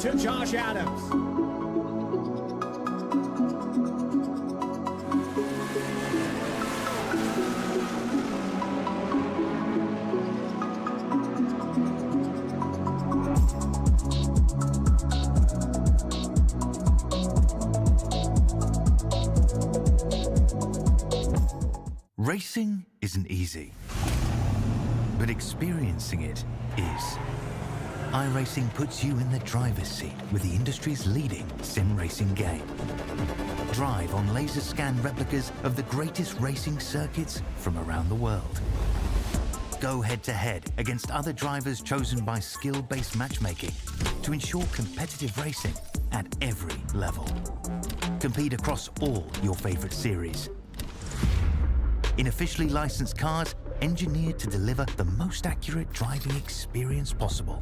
to Josh Adams. Racing isn't easy, but experiencing it is. iRacing puts you in the driver's seat with the industry's leading sim racing game. Drive on laser scan replicas of the greatest racing circuits from around the world. Go head-to-head against other drivers chosen by skill-based matchmaking to ensure competitive racing at every level. Compete across all your favorite series in officially licensed cars engineered to deliver the most accurate driving experience possible.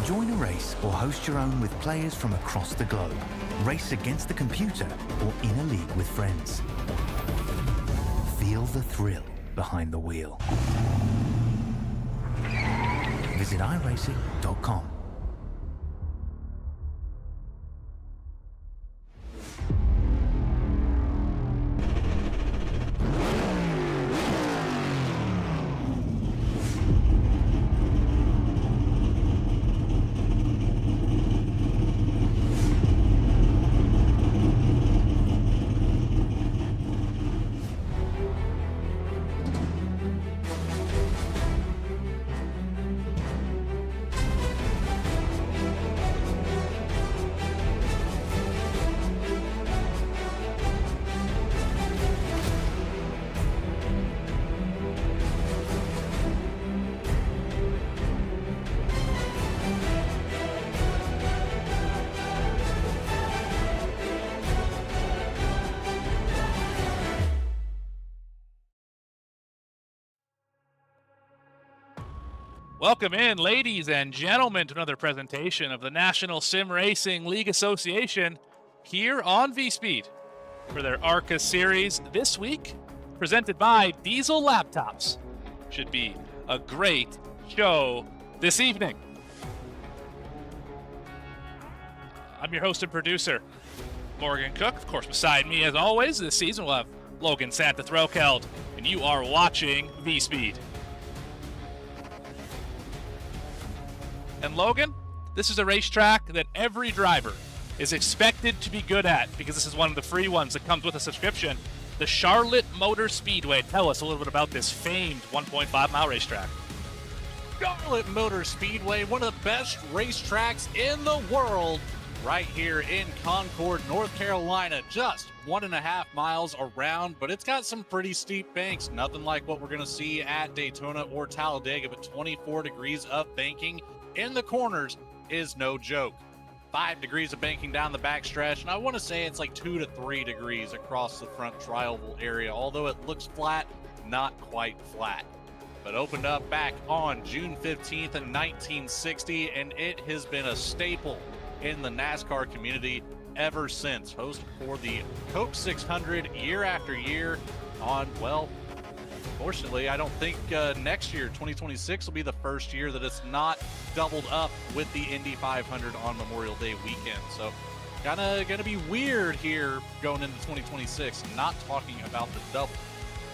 Join a race or host your own with players from across the globe. Race against the computer or in a league with friends. Feel the thrill behind the wheel. Visit iRacing.com. Welcome in, ladies and gentlemen, to another presentation of the National Sim Racing League Association here on VSPEED for their ARCA series this week, presented by Diesel Laptops. Should be a great show this evening. I'm your host and producer, Morgan Cook. Of course, beside me, as always, this season we'll have Logan Santa-Threlkeld, and you are watching VSPEED. And Logan, this is a racetrack that every driver is expected to be good at because this is one of the free ones that comes with a subscription. The Charlotte Motor Speedway. Tell us a little bit about this famed 1.5-mile racetrack. Charlotte Motor Speedway, one of the best racetracks in the world, right here in Concord, North Carolina. Just 1.5 miles around, but it's got some pretty steep banks. Nothing like what we're going to see at Daytona or Talladega, but 24 degrees of banking in the corners is no joke. 5 degrees of banking down the backstretch, and I want to say it's like 2 to 3 degrees across the front tri-oval area, although it looks flat, not quite flat. But opened up back on June 15th in 1960, and it has been a staple in the NASCAR community ever since. Host for the Coke 600 year after year on, well, fortunately, I don't think next year, 2026, will be the first year that it's not doubled up with the Indy 500 on Memorial Day weekend. So, gonna be weird here going into 2026, not talking about the double.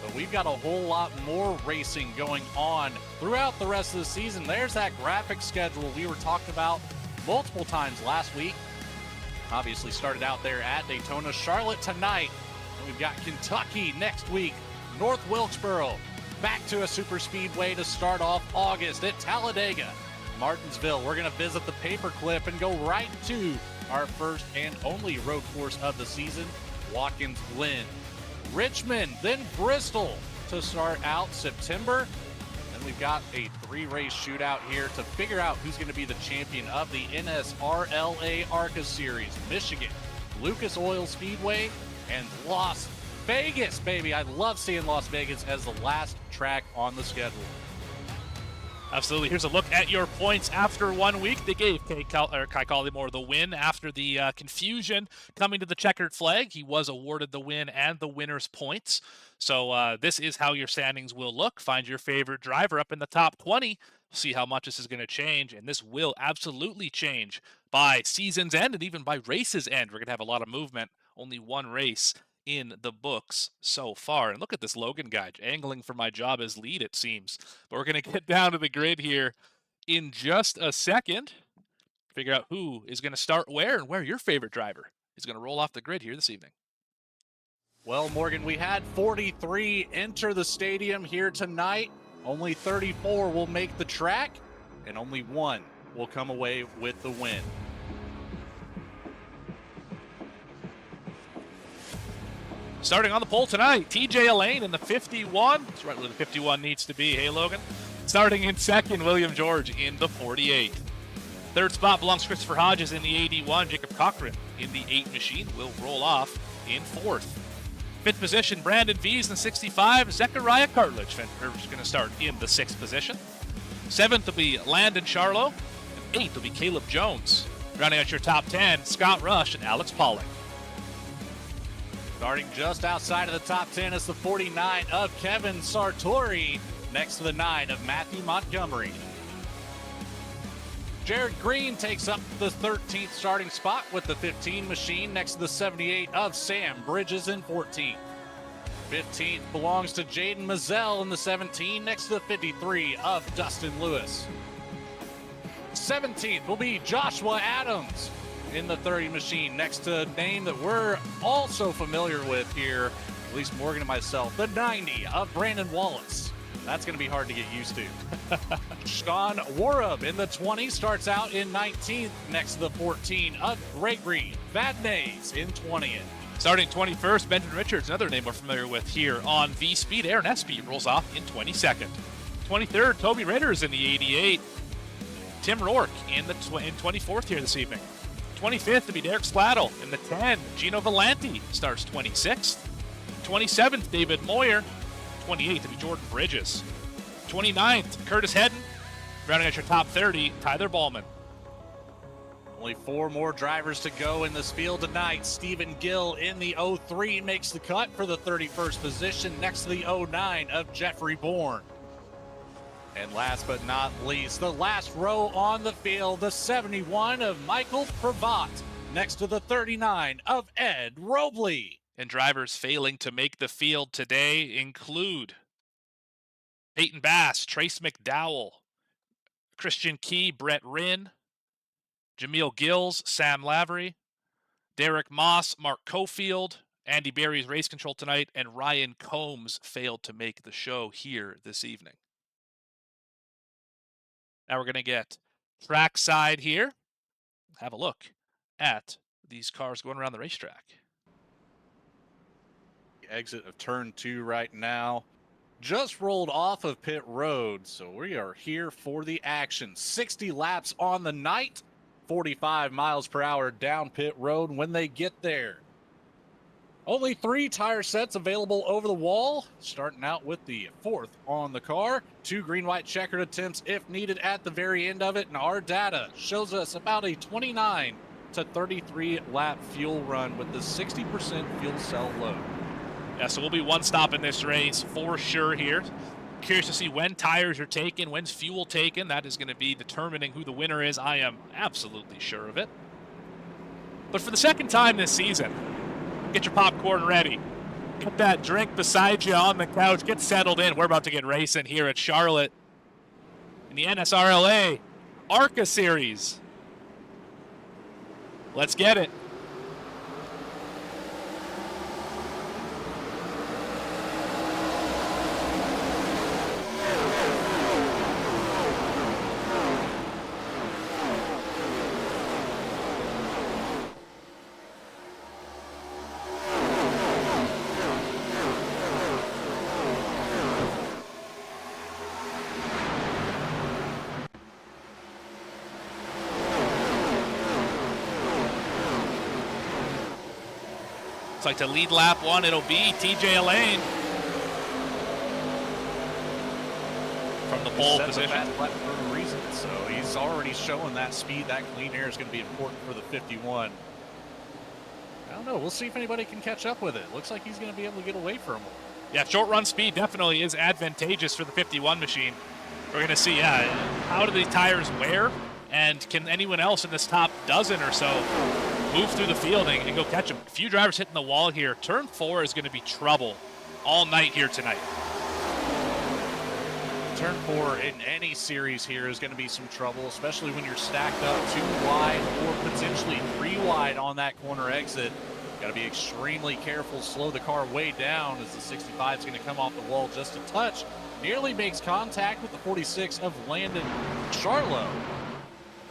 But we've got a whole lot more racing going on throughout the rest of the season. There's that graphic schedule we were talking about multiple times last week. Obviously started out there at Daytona. Charlotte tonight. And we've got Kentucky next week. North Wilkesboro, back to a super speedway to start off August at Talladega. Martinsville, we're going to visit the paperclip and go right to our first and only road course of the season, Watkins Glen. Richmond, then Bristol to start out September. Then we've got a 3-race shootout here to figure out who's going to be the champion of the NSRLA ARCA Series. Michigan, Lucas Oil Speedway, and Las Vegas, baby. I love seeing Las Vegas as the last track on the schedule. Absolutely. Here's a look at your points after 1 week. They gave Kai Collymore the win after the confusion coming to the checkered flag. He was awarded the win and the winner's points. So this is how your standings will look. Find your favorite driver up in the top 20. See how much this is going to change, and this will absolutely change by season's end and even by race's end. We're going to have a lot of movement. Only one race in the books so far. And look at this Logan guy angling for my job as lead, it seems. But we're going to get down to the grid here in just a second. Figure out who is going to start where and where your favorite driver is going to roll off the grid here this evening. Well, Morgan, we had 43 enter the stadium here tonight. Only 34 will make the track, and only one will come away with the win. Starting on the pole tonight, TJ Elaine in the 51. That's right where the 51 needs to be. Hey, Logan. Starting in second, William George in the 48. Third spot belongs to Christopher Hodges in the 81. Jacob Cochran in the 8 machine will roll off in fourth. Fifth position, Brandon Vies in the 65. Zechariah Cartledge is going to start in the 6th position. Seventh will be Landon Charlo. And 8th will be Caleb Jones. Rounding out your top 10, Scott Rush and Alex Pauling. Starting just outside of the top 10 is the 49 of Kevin Sartori, next to the 9 of Matthew Montgomery. Jared Green takes up the 13th starting spot with the 15 machine, next to the 78 of Sam Bridges in 14th. 15th belongs to Jaden Mazzell in the 17, next to the 53 of Dustin Lewis. 17th will be Joshua Adams in the 30 machine, next to a name that we're also familiar with here, at least Morgan and myself, the 90 of Brandon Wallace. That's going to be hard to get used to. Sean Warub in the 20 starts out in 19th, next to the 14 of Gregory Vadnais in 20th. Starting 21st, Benjamin Richards, another name we're familiar with here on VSPEED. Aaron Espy rolls off in 22nd. 23rd, Toby Ritters in the 88. Tim Rourke in 24th here this evening. 25th to be Derek Slattle in the 10. Gino Volanti starts 26th. 27th, David Moyer. 28th to be Jordan Bridges. 29th, Curtis Hedden. Rounding out your top 30, Tyler Ballman. Only 4 more drivers to go in this field tonight. Stephen Gill in the 03 makes the cut for the 31st position, next to the 09 of Jeffrey Bourne. And last but not least, the last row on the field, the 71 of Michael Pravat, next to the 39 of Ed Robley. And drivers failing to make the field today include Peyton Bass, Trace McDowell, Christian Key, Brett Rinn, Jameel Gills, Sam Lavery, Derek Moss, Mark Cofield, Andy Berry's race control tonight, and Ryan Combs failed to make the show here this evening. Now we're going to get track side here. Have a look at these cars going around the racetrack. Exit of turn 2 right now. Just rolled off of pit road, so we are here for the action. 60 laps on the night, 45 miles per hour down pit road when they get there. Only 3 tire sets available over the wall, starting out with the 4th on the car. 2 green-white-checkered attempts if needed at the very end of it, and our data shows us about a 29 to 33 lap fuel run with the 60% fuel cell load. Yeah, so we'll be one stop in this race for sure here. Curious to see when tires are taken, when's fuel taken. That is going to be determining who the winner is. I am absolutely sure of it. But for the second time this season, get your popcorn ready. Get that drink beside you on the couch. Get settled in. We're about to get racing here at Charlotte in the NSRLA ARCA Series. Let's get it. Looks like to lead lap 1, it'll be TJ Elaine. From from the pole Set the position. fast lap for a reason, so he's already showing that speed, that clean air is going to be important for the 51. I don't know. We'll see if anybody can catch up with it. Looks like he's going to be able to get away from him. Yeah, short run speed definitely is advantageous for the 51 machine. We're going to see, how do these tires wear, and can anyone else in this top dozen or so move through the field and go catch them? A few drivers hitting the wall here. Turn 4 is going to be trouble all night here tonight. Turn 4 in any series here is going to be some trouble, especially when you're stacked up 2 wide or potentially 3 wide on that corner exit. Got to be extremely careful, slow the car way down as the 65 is going to come off the wall just a touch. Nearly makes contact with the 46 of Landon Charlo.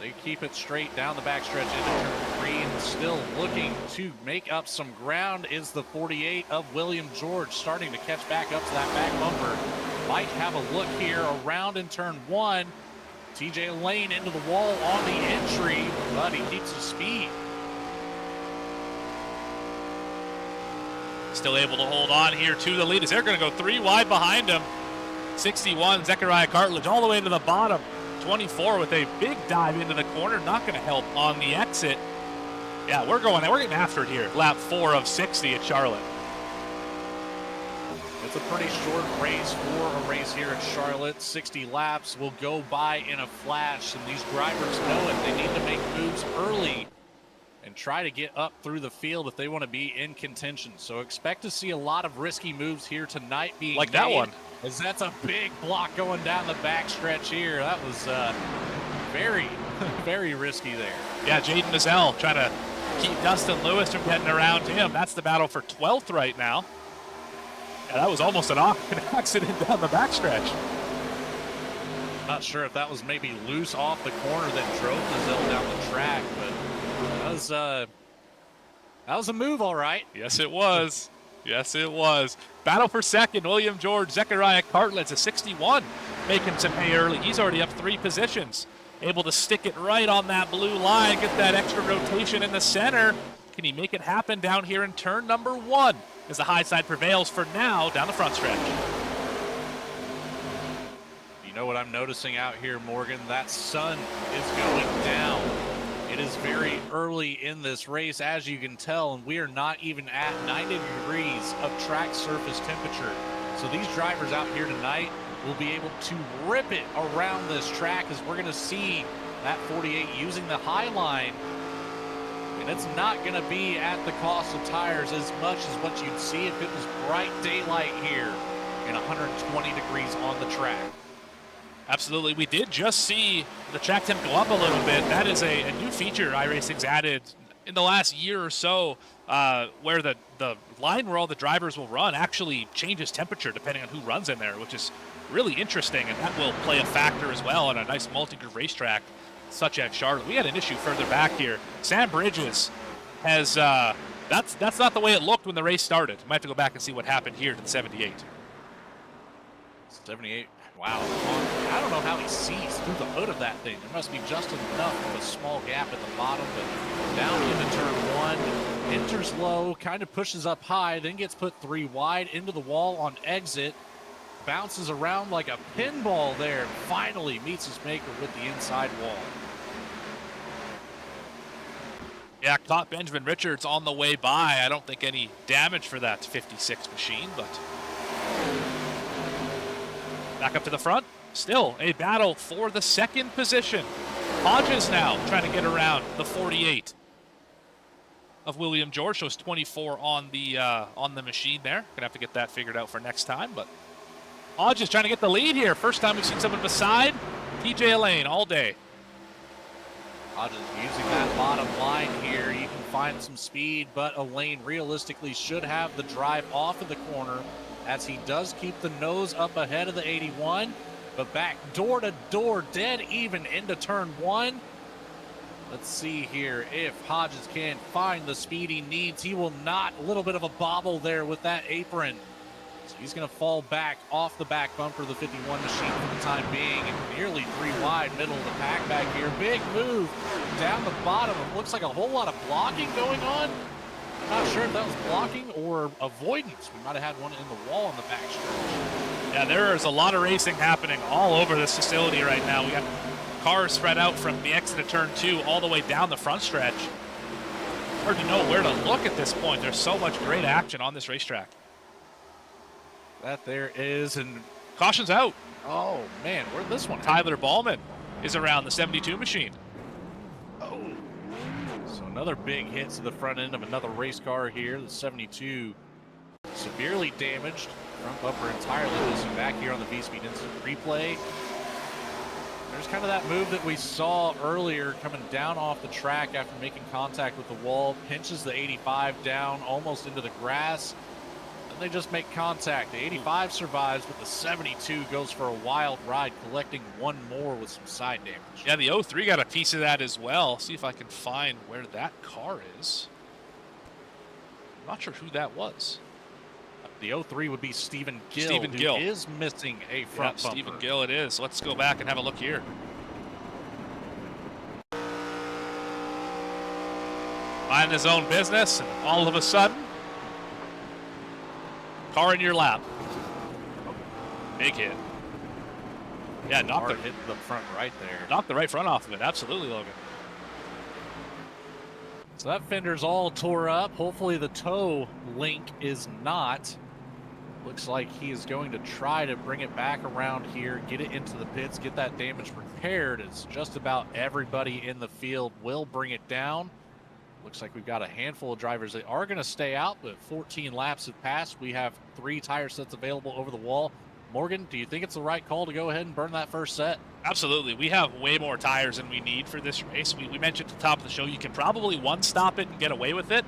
They keep it straight down the backstretch into turn 3, and still looking to make up some ground is the 48 of William George, starting to catch back up to that back bumper. Might have a look here around in turn 1. TJ Lane into the wall on the entry, but he keeps his speed. Still able to hold on here to the lead as they're going to go 3 wide behind him. 61, Zechariah Cartledge all the way to the bottom. 24 with a big dive into the corner, not going to help on the exit. Yeah, we're getting after it here. Lap 4 of 60 at Charlotte. It's a pretty short race for a race here at Charlotte. 60 laps will go by in a flash, and these drivers know it. They need to make moves early and try to get up through the field if they want to be in contention. So expect to see a lot of risky moves here tonight being like made, that one. as that's a big block going down the backstretch here. That was very, very risky there. Yeah, Jaden Mazel trying to keep Dustin Lewis from getting around him. That's the battle for 12th right now. Yeah, that was almost an accident down the backstretch. Not sure if that was maybe loose off the corner that drove Mazel down the track, but that was a move, all right. Yes, it was. Yes, it was. Battle for second, William George, Zechariah Cartledge, a 61, making some hay early. He's already up 3 positions. Able to stick it right on that blue line, get that extra rotation in the center. Can he make it happen down here in turn number 1 as the high side prevails for now down the front stretch? You know what I'm noticing out here, Morgan? That sun is going down. It is very early in this race, as you can tell, and we are not even at 90 degrees of track surface temperature. So these drivers out here tonight will be able to rip it around this track, as we're going to see that 48 using the high line. And it's not going to be at the cost of tires as much as what you'd see if it was bright daylight here and 120 degrees on the track. Absolutely. We did just see the track temp go up a little bit. That is a new feature iRacing's added in the last year or so, where the line where all the drivers will run actually changes temperature depending on who runs in there, which is really interesting, and that will play a factor as well on a nice multi-grid racetrack such as Charlotte. We had an issue further back here. Sam Bridges has, that's not the way it looked when the race started. Might have to go back and see what happened here to the 78. 78. Wow. I don't know how he sees through the hood of that thing. There must be just enough of a small gap at the bottom, but down into turn 1, enters low, kind of pushes up high, then gets put 3 wide into the wall on exit, bounces around like a pinball there, finally meets his maker with the inside wall. Yeah, caught Benjamin Richards on the way by. I don't think any damage for that 56 machine, but back up to the front. Still a battle for the second position. Hodges now trying to get around the 48 of William George. Shows 24 on the machine there. Gonna have to get that figured out for next time, but Hodges trying to get the lead here. First time we've seen someone beside TJ Elaine all day. Hodges using that bottom line here. You can find some speed, but Elaine realistically should have the drive off of the corner, as he does keep the nose up ahead of the 81, but back door to door, dead even into turn 1. Let's see here if Hodges can find the speed he needs. He will not. A little bit of a bobble there with that apron. So he's going to fall back off the back bumper of the 51 machine for the time being. And nearly 3 wide, middle of the pack back here. Big move down the bottom. It looks like a whole lot of blocking going on. I'm not sure if that was blocking or avoidance. We might have had one in the wall on the backstretch. Yeah, there is a lot of racing happening all over this facility right now. We got cars spread out from the exit of turn 2 all the way down the front stretch. Hard to know where to look at this point. There's so much great action on this racetrack. That there is, and Caution's out. oh man, where'd this one? Tyler Ballman is around the 72 machine. Oh, so another big hit to the front end of another race car here. The 72 severely damaged. Front bumper entirely missing back here on the VSPEED instant replay. There's kind of that move that we saw earlier coming down off the track after making contact with the wall. Pinches the 85 down almost into the grass. Then they just make contact. The 85 survives, but the 72 goes for a wild ride, collecting one more with some side damage. Yeah, the 03 got a piece of that as well. See if I can find where that car is. I'm not sure who that was. The 03 would be Stephen Gill, Stephen Gill. who is missing a front bumper. Stephen Gill it is. Let's go back and have a look here. Minding his own business, and all of a sudden, car in your lap. Big hit. Yeah, knocked Hard hit the front right there. Knocked the right front off of it. Absolutely, Logan. So that fender's all tore up. Hopefully the toe link is not. Looks like he is going to try to bring it back around here, get it into the pits, get that damage repaired. It's just about everybody in the field will bring it down. Looks like we've got a handful of drivers that are going to stay out, but 14 laps have passed. We have 3 tire sets available over the wall. Morgan, do you think it's the right call to go ahead and burn that first set? Absolutely. We have way more tires than we need for this race. We mentioned at the top of the show, you can probably one-stop it and get away with it.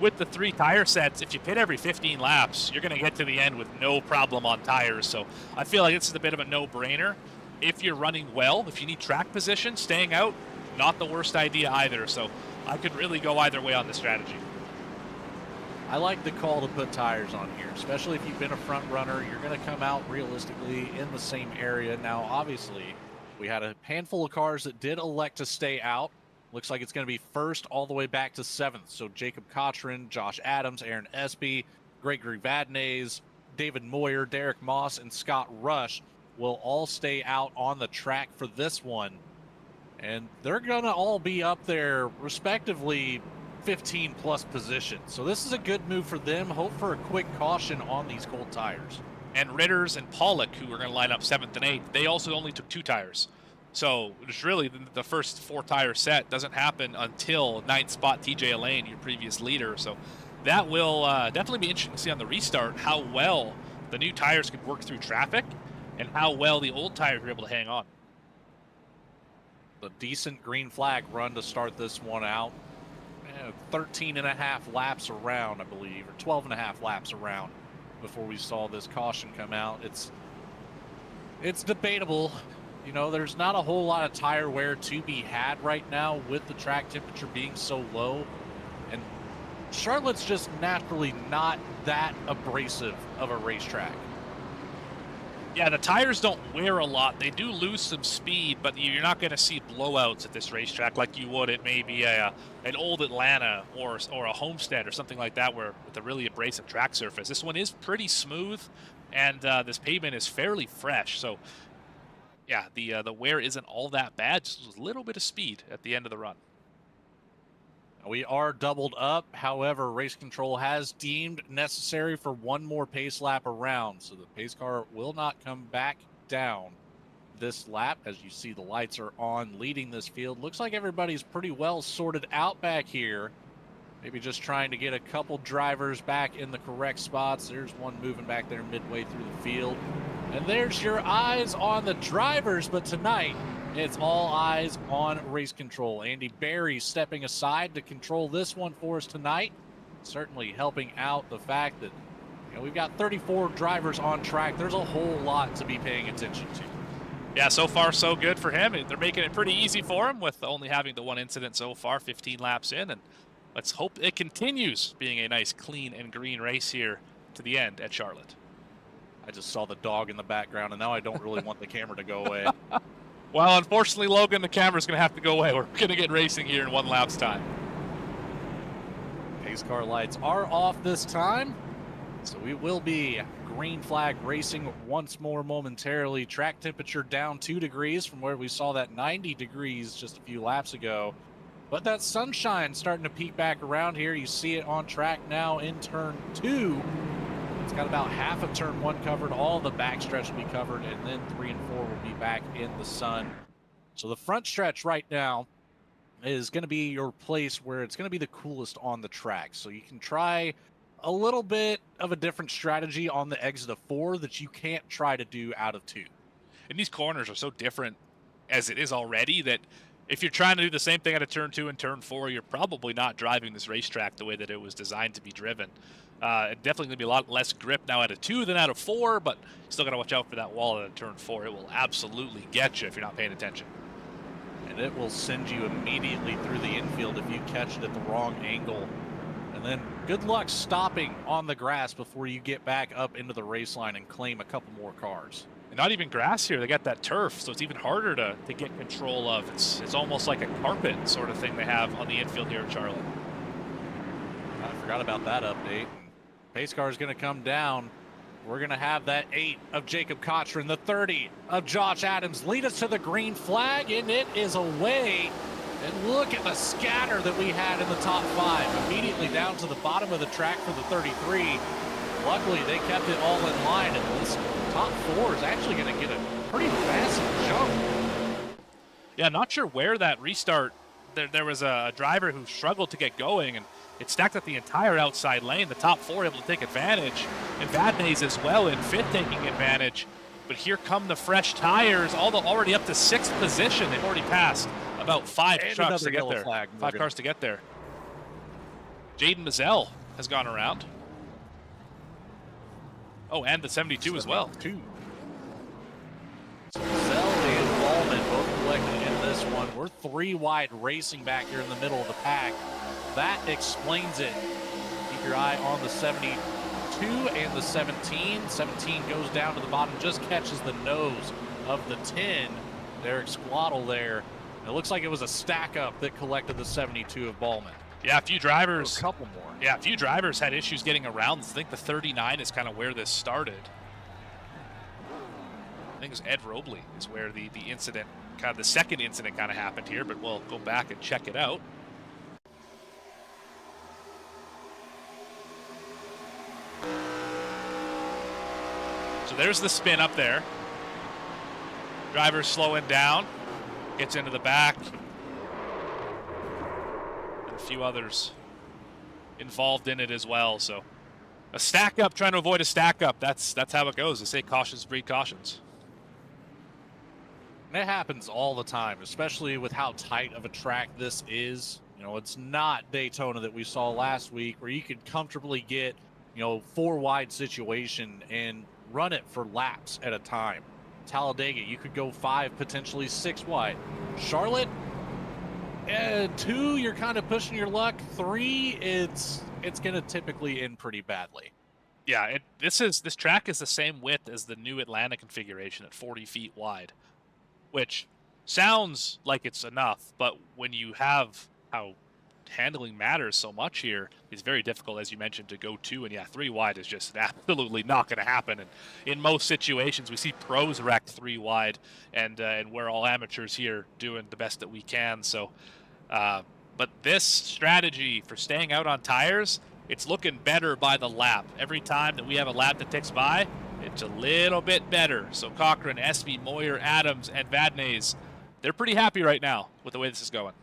With the 3 tire sets, if you pit every 15 laps, you're going to get to the end with no problem on tires. So I feel like this is a bit of a no-brainer. If you're running well, if you need track position, staying out, not the worst idea either. So I could really go either way on this strategy. I like the call to put tires on here, especially if you've been a front runner. You're going to come out realistically in the same area. Now, obviously, we had a handful of cars that did elect to stay out. Looks like it's going to be first all the way back to 7th. So Jacob Cochran, Josh Adams, Aaron Espy, Gregory Vadnais, David Moyer, Derek Moss, and Scott Rush will all stay out on the track for this one. And they're going to all be up there respectively 15 plus positions. So this is a good move for them. Hope for a quick caution on these cold tires. And Ritters and Pollock, who are going to line up 7th and 8th, they also only took 2 tires. So it's really the first 4 tire set doesn't happen until 9th spot TJ Elaine, your previous leader. So that will definitely be interesting to see on the restart how well the new tires could work through traffic and how well the old tires were able to hang on. A decent green flag run to start this one out. 13 and a half laps around, I believe, or 12 and a half laps around before we saw this caution come out. It's debatable. You know, there's not a whole lot of tire wear to be had right now with the track temperature being so low. And Charlotte's just naturally not that abrasive of a racetrack. Yeah, the tires don't wear a lot. They do lose some speed, but you're not going to see blowouts at this racetrack like you would at maybe an old Atlanta or a Homestead or something like that, where with a really abrasive track surface. This one is pretty smooth, and this pavement is fairly fresh. So, yeah, the wear isn't all that bad. Just a little bit of speed at the end of the run. We are doubled up. However, race control has deemed necessary for one more pace lap around. So the pace car will not come back down this lap. As you see, the lights are on leading this field. Looks like everybody's pretty well sorted out back here. Maybe just trying to get a couple drivers back in the correct spots. There's one moving back there midway through the field. And there's your eyes on the drivers. But tonight, it's all eyes on race control. Andy Berry stepping aside to control this one for us tonight. Certainly helping out the fact that, you know, we've got 34 drivers on track. There's a whole lot to be paying attention to. Yeah, so far so good for him. They're making it pretty easy for him with only having the one incident so far, 15 laps in. And let's hope it continues being a nice, clean, and green race here to the end at Charlotte. I just saw the dog in the background, and now I don't really want the camera to go away. Well, unfortunately, Logan, the camera's going to have to go away. We're going to get racing here in 1 lap's time. Pace car lights are off this time. So we will be green flag racing once more momentarily. Track temperature down 2 degrees from where we saw that 90 degrees just a few laps ago. But that sunshine starting to peek back around here. You see it on track now in turn 2. It's got about half of turn 1 covered. All the backstretch will be covered, and then 3 and 4 will be back in the sun. So the front stretch right now is going to be your place where it's going to be the coolest on the track. So you can try a little bit of a different strategy on the exit of 4 that you can't try to do out of 2. And these corners are so different as it is already that if you're trying to do the same thing out of turn 2 and turn 4, you're probably not driving this racetrack the way that it was designed to be driven. Definitely going to be a lot less grip now out of 2 than out of 4, but still got to watch out for that wall out of turn 4. It will absolutely get you if you're not paying attention. And it will send you immediately through the infield if you catch it at the wrong angle. And then good luck stopping on the grass before you get back up into the race line and claim a couple more cars. And not even grass here. They got that turf, so it's even harder to get control of. It's almost like a carpet sort of thing they have on the infield here in Charlotte. I forgot about that update. Pace car is going to come down. We're going to have that 8 of Jacob Cochran, the 30 of Josh Adams lead us to the green flag, and it is away. And look at the scatter that we had in the top 5. Immediately down to the bottom of the track for the 33. Luckily, they kept it all in line, and this top 4 is actually going to get a pretty massive jump. Yeah, not sure where that restart. There was a driver who struggled to get going, and it stacked up the entire outside lane. The top 4 able to take advantage, and Vadnais as well in 5th taking advantage. But here come the fresh tires, already up to 6th position. They've already passed about 5 trucks to get there. 5 cars to get there. Jaden Mazzell has gone around. Oh, and the 72 as well. So Mazzell and Ballman both collected in this one. We're 3 wide racing back here in the middle of the pack. That explains it. Keep your eye on the 72 and the 17. 17 goes down to the bottom, just catches the nose of the 10. Derek Squattle there. It looks like it was a stack up that collected the 72 of Ballman. Yeah, a few drivers. A couple more. Yeah, a few drivers had issues getting around. I think the 39 is kind of where this started. I think it was Ed Robley is where the incident, kind of the second incident kind of happened here, but we'll go back and check it out. So there's the spin up there. Driver slowing down, gets into the back. And a few others involved in it as well. So a stack up, trying to avoid a stack up. That's how it goes. They say cautions breed cautions. And it happens all the time, especially with how tight of a track this is. You know, it's not Daytona that we saw last week where you could comfortably get, 4 wide situation and run it for laps at a time. Talladega, you could go 5, potentially 6 wide. Charlotte, 2, you're kind of pushing your luck. 3, it's going to typically end pretty badly. Yeah, this track is the same width as the new Atlanta configuration at 40 feet wide, which sounds like it's enough, but when you have how handling matters so much here, it's very difficult, as you mentioned, to go 2 and 3 wide is just absolutely not going to happen. And in most situations, we see pros wreck 3 wide, and we're all amateurs here doing the best that we can. So, but this strategy for staying out on tires, it's looking better by the lap. Every time that we have a lap that ticks by, it's a little bit better. So Cochran, Espy, Moyer, Adams, and Vadnais, they're pretty happy right now with the way this is going.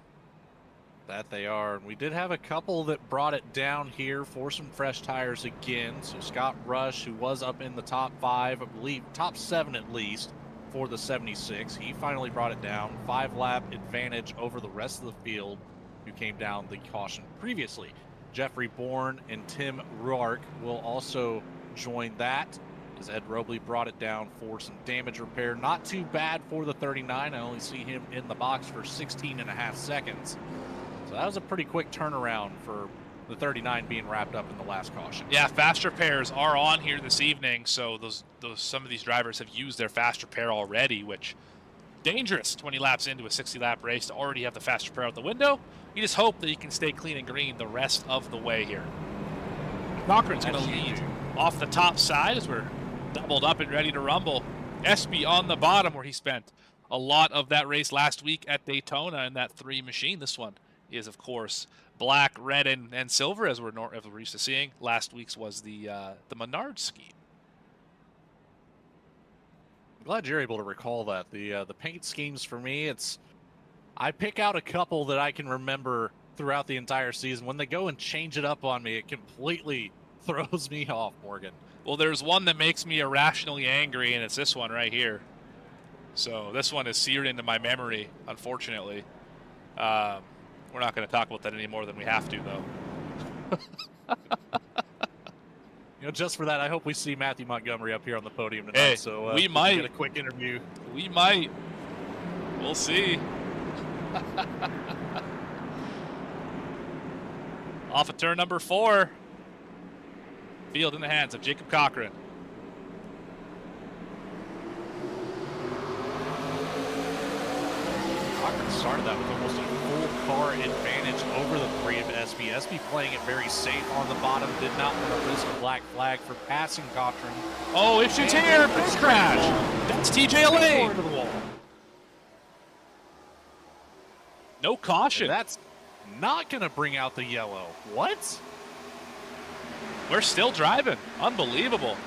That they are. And we did have a couple that brought it down here for some fresh tires again. So Scott Rush, who was up in the top 5, I believe top 7 at least for the 76, he finally brought it down. 5-lap advantage over the rest of the field who came down the caution previously. Jeffrey Bourne and Tim Ruark will also join that, as Ed Robley brought it down for some damage repair. Not too bad for the 39. I only see him in the box for 16.5 seconds. So that was a pretty quick turnaround for the 39 being wrapped up in the last caution. Yeah, fast repairs are on here this evening, so some of these drivers have used their fast repair already, which dangerous 20 laps into a 60-lap race to already have the fast repair out the window. You just hope that you can stay clean and green the rest of the way here. Cochran's going to lead off the top side as we're doubled up and ready to rumble. Espy on the bottom, where he spent a lot of that race last week at Daytona in that 3 machine. This one is, of course, black, red, and silver, as we're used to seeing. Last week's was the Menard scheme. I'm glad you're able to recall that. The paint schemes for me, I pick out a couple that I can remember throughout the entire season. When they go and change it up on me, it completely throws me off, Morgan. Well, there's one that makes me irrationally angry, and it's this one right here. So this one is seared into my memory, unfortunately. We're not going to talk about that any more than we have to, though. Just for that, I hope we see Matthew Montgomery up here on the podium tonight. Hey, so we might get a quick interview. We might. We'll see. Off of turn number 4. Field in the hands of Jacob Cochran. Cochran started that with almost a full car advantage over the 3 of Espy. Espy playing it very safe on the bottom. Did not want to risk a black flag for passing Cochran. Oh, it's here. Big crash. That's TJ Lane. Into the wall. No caution. That's not going to bring out the yellow. What? We're still driving. Unbelievable.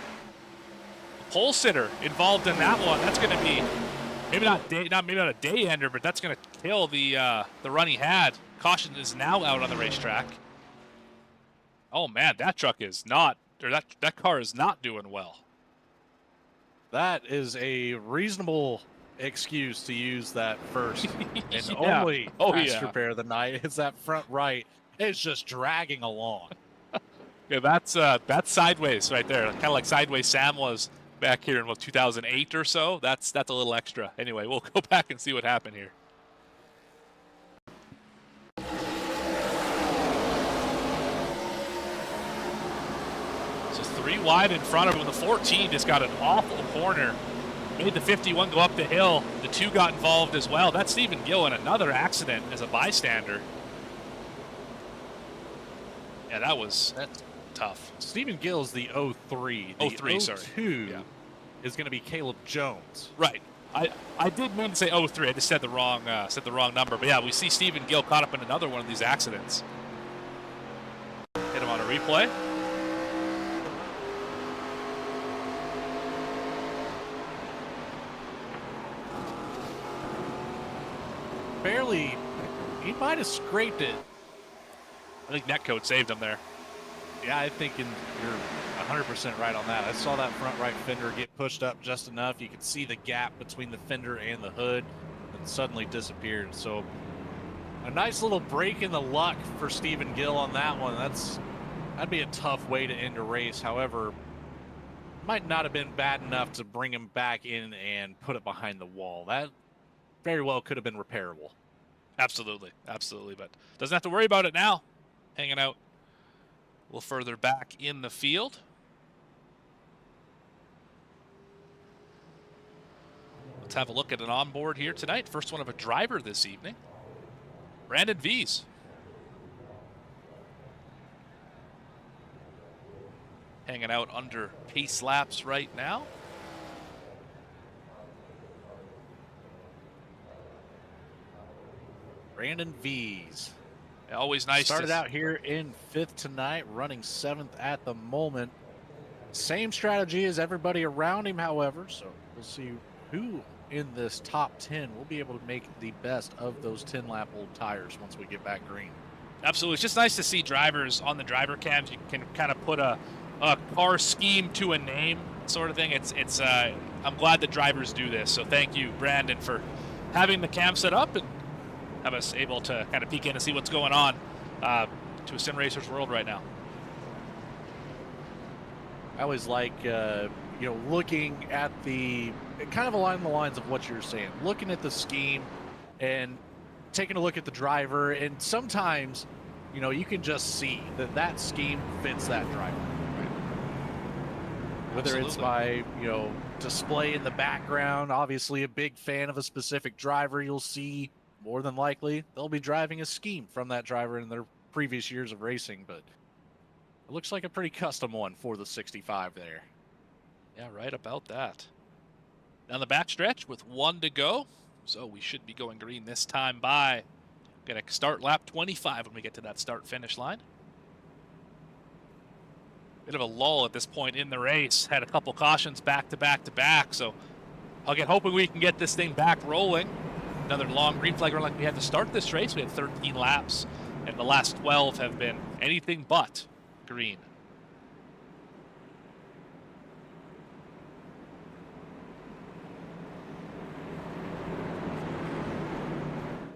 A pole sitter involved in that one. That's going to be maybe not a day ender, but that's going to kill the run he had. Caution is now out on the racetrack. Oh man, that truck is not, or that car is not doing well. That is a reasonable excuse to use that first and Yeah. only Oh, fast yeah. repair of the night is that front right. It's just dragging along. Yeah, that's sideways right there. Kind of like sideways Sam was back here in 2008 or so. That's a little extra. Anyway, we'll go back and see what happened here. So 3 wide in front of him. The 14 just got an awful corner. Made the 51 go up the hill. The 2 got involved as well. That's Stephen Gill in another accident as a bystander. Yeah, that's tough. Stephen Gill's the 03. The 03, sorry. 02 Yeah. is going to be Caleb Jones. Right. I did mean to say 03. I just said the wrong number. But yeah, we see Stephen Gill caught up in another one of these accidents. Hit him on a replay. Barely, he might have scraped it. I think Netcode saved him there. Yeah, I think you're 100% right on that. I saw that front right fender get pushed up just enough. You could see the gap between the fender and the hood and suddenly disappeared. So a nice little break in the luck for Stephen Gill on that one. That'd be a tough way to end a race. However, might not have been bad enough to bring him back in and put it behind the wall. That very well could have been repairable. Absolutely. Absolutely. But doesn't have to worry about it now. Hanging out a little further back in the field. Let's have a look at an onboard here tonight. First one of a driver this evening. Brandon V's. Hanging out under pace laps right now. Brandon V's. Always nice. Started out here in 5th tonight, running 7th at the moment. Same strategy as everybody around him, however, so we'll see who in this top 10 will be able to make the best of those 10-lap old tires once we get back green. Absolutely. It's just nice to see drivers on the driver cams. You can kind of put a car scheme to a name sort of thing. I'm glad that drivers do this. So thank you, Brandon, for having the cam set up and have us able to kind of peek in and see what's going on to a sim racer's world right now. I always like, looking at the kind of along the lines of what you're saying, looking at the scheme and taking a look at the driver. And sometimes, you can just see that scheme fits that driver. Whether it's by, display in the background, obviously a big fan of a specific driver, you'll see more than likely they'll be driving a scheme from that driver in their previous years of racing. But It looks like a pretty custom one for the 65 there. Yeah, right about that. Down the back stretch with 1 to go. So we should be going green this time by. Gonna start lap 25 when we get to that start-finish line. Bit of a lull at this point in the race. Had a couple cautions back to back to back. So again, hoping we can get this thing back rolling. Another long green flag run like we had to start this race. We had 13 laps, and the last 12 have been anything but green.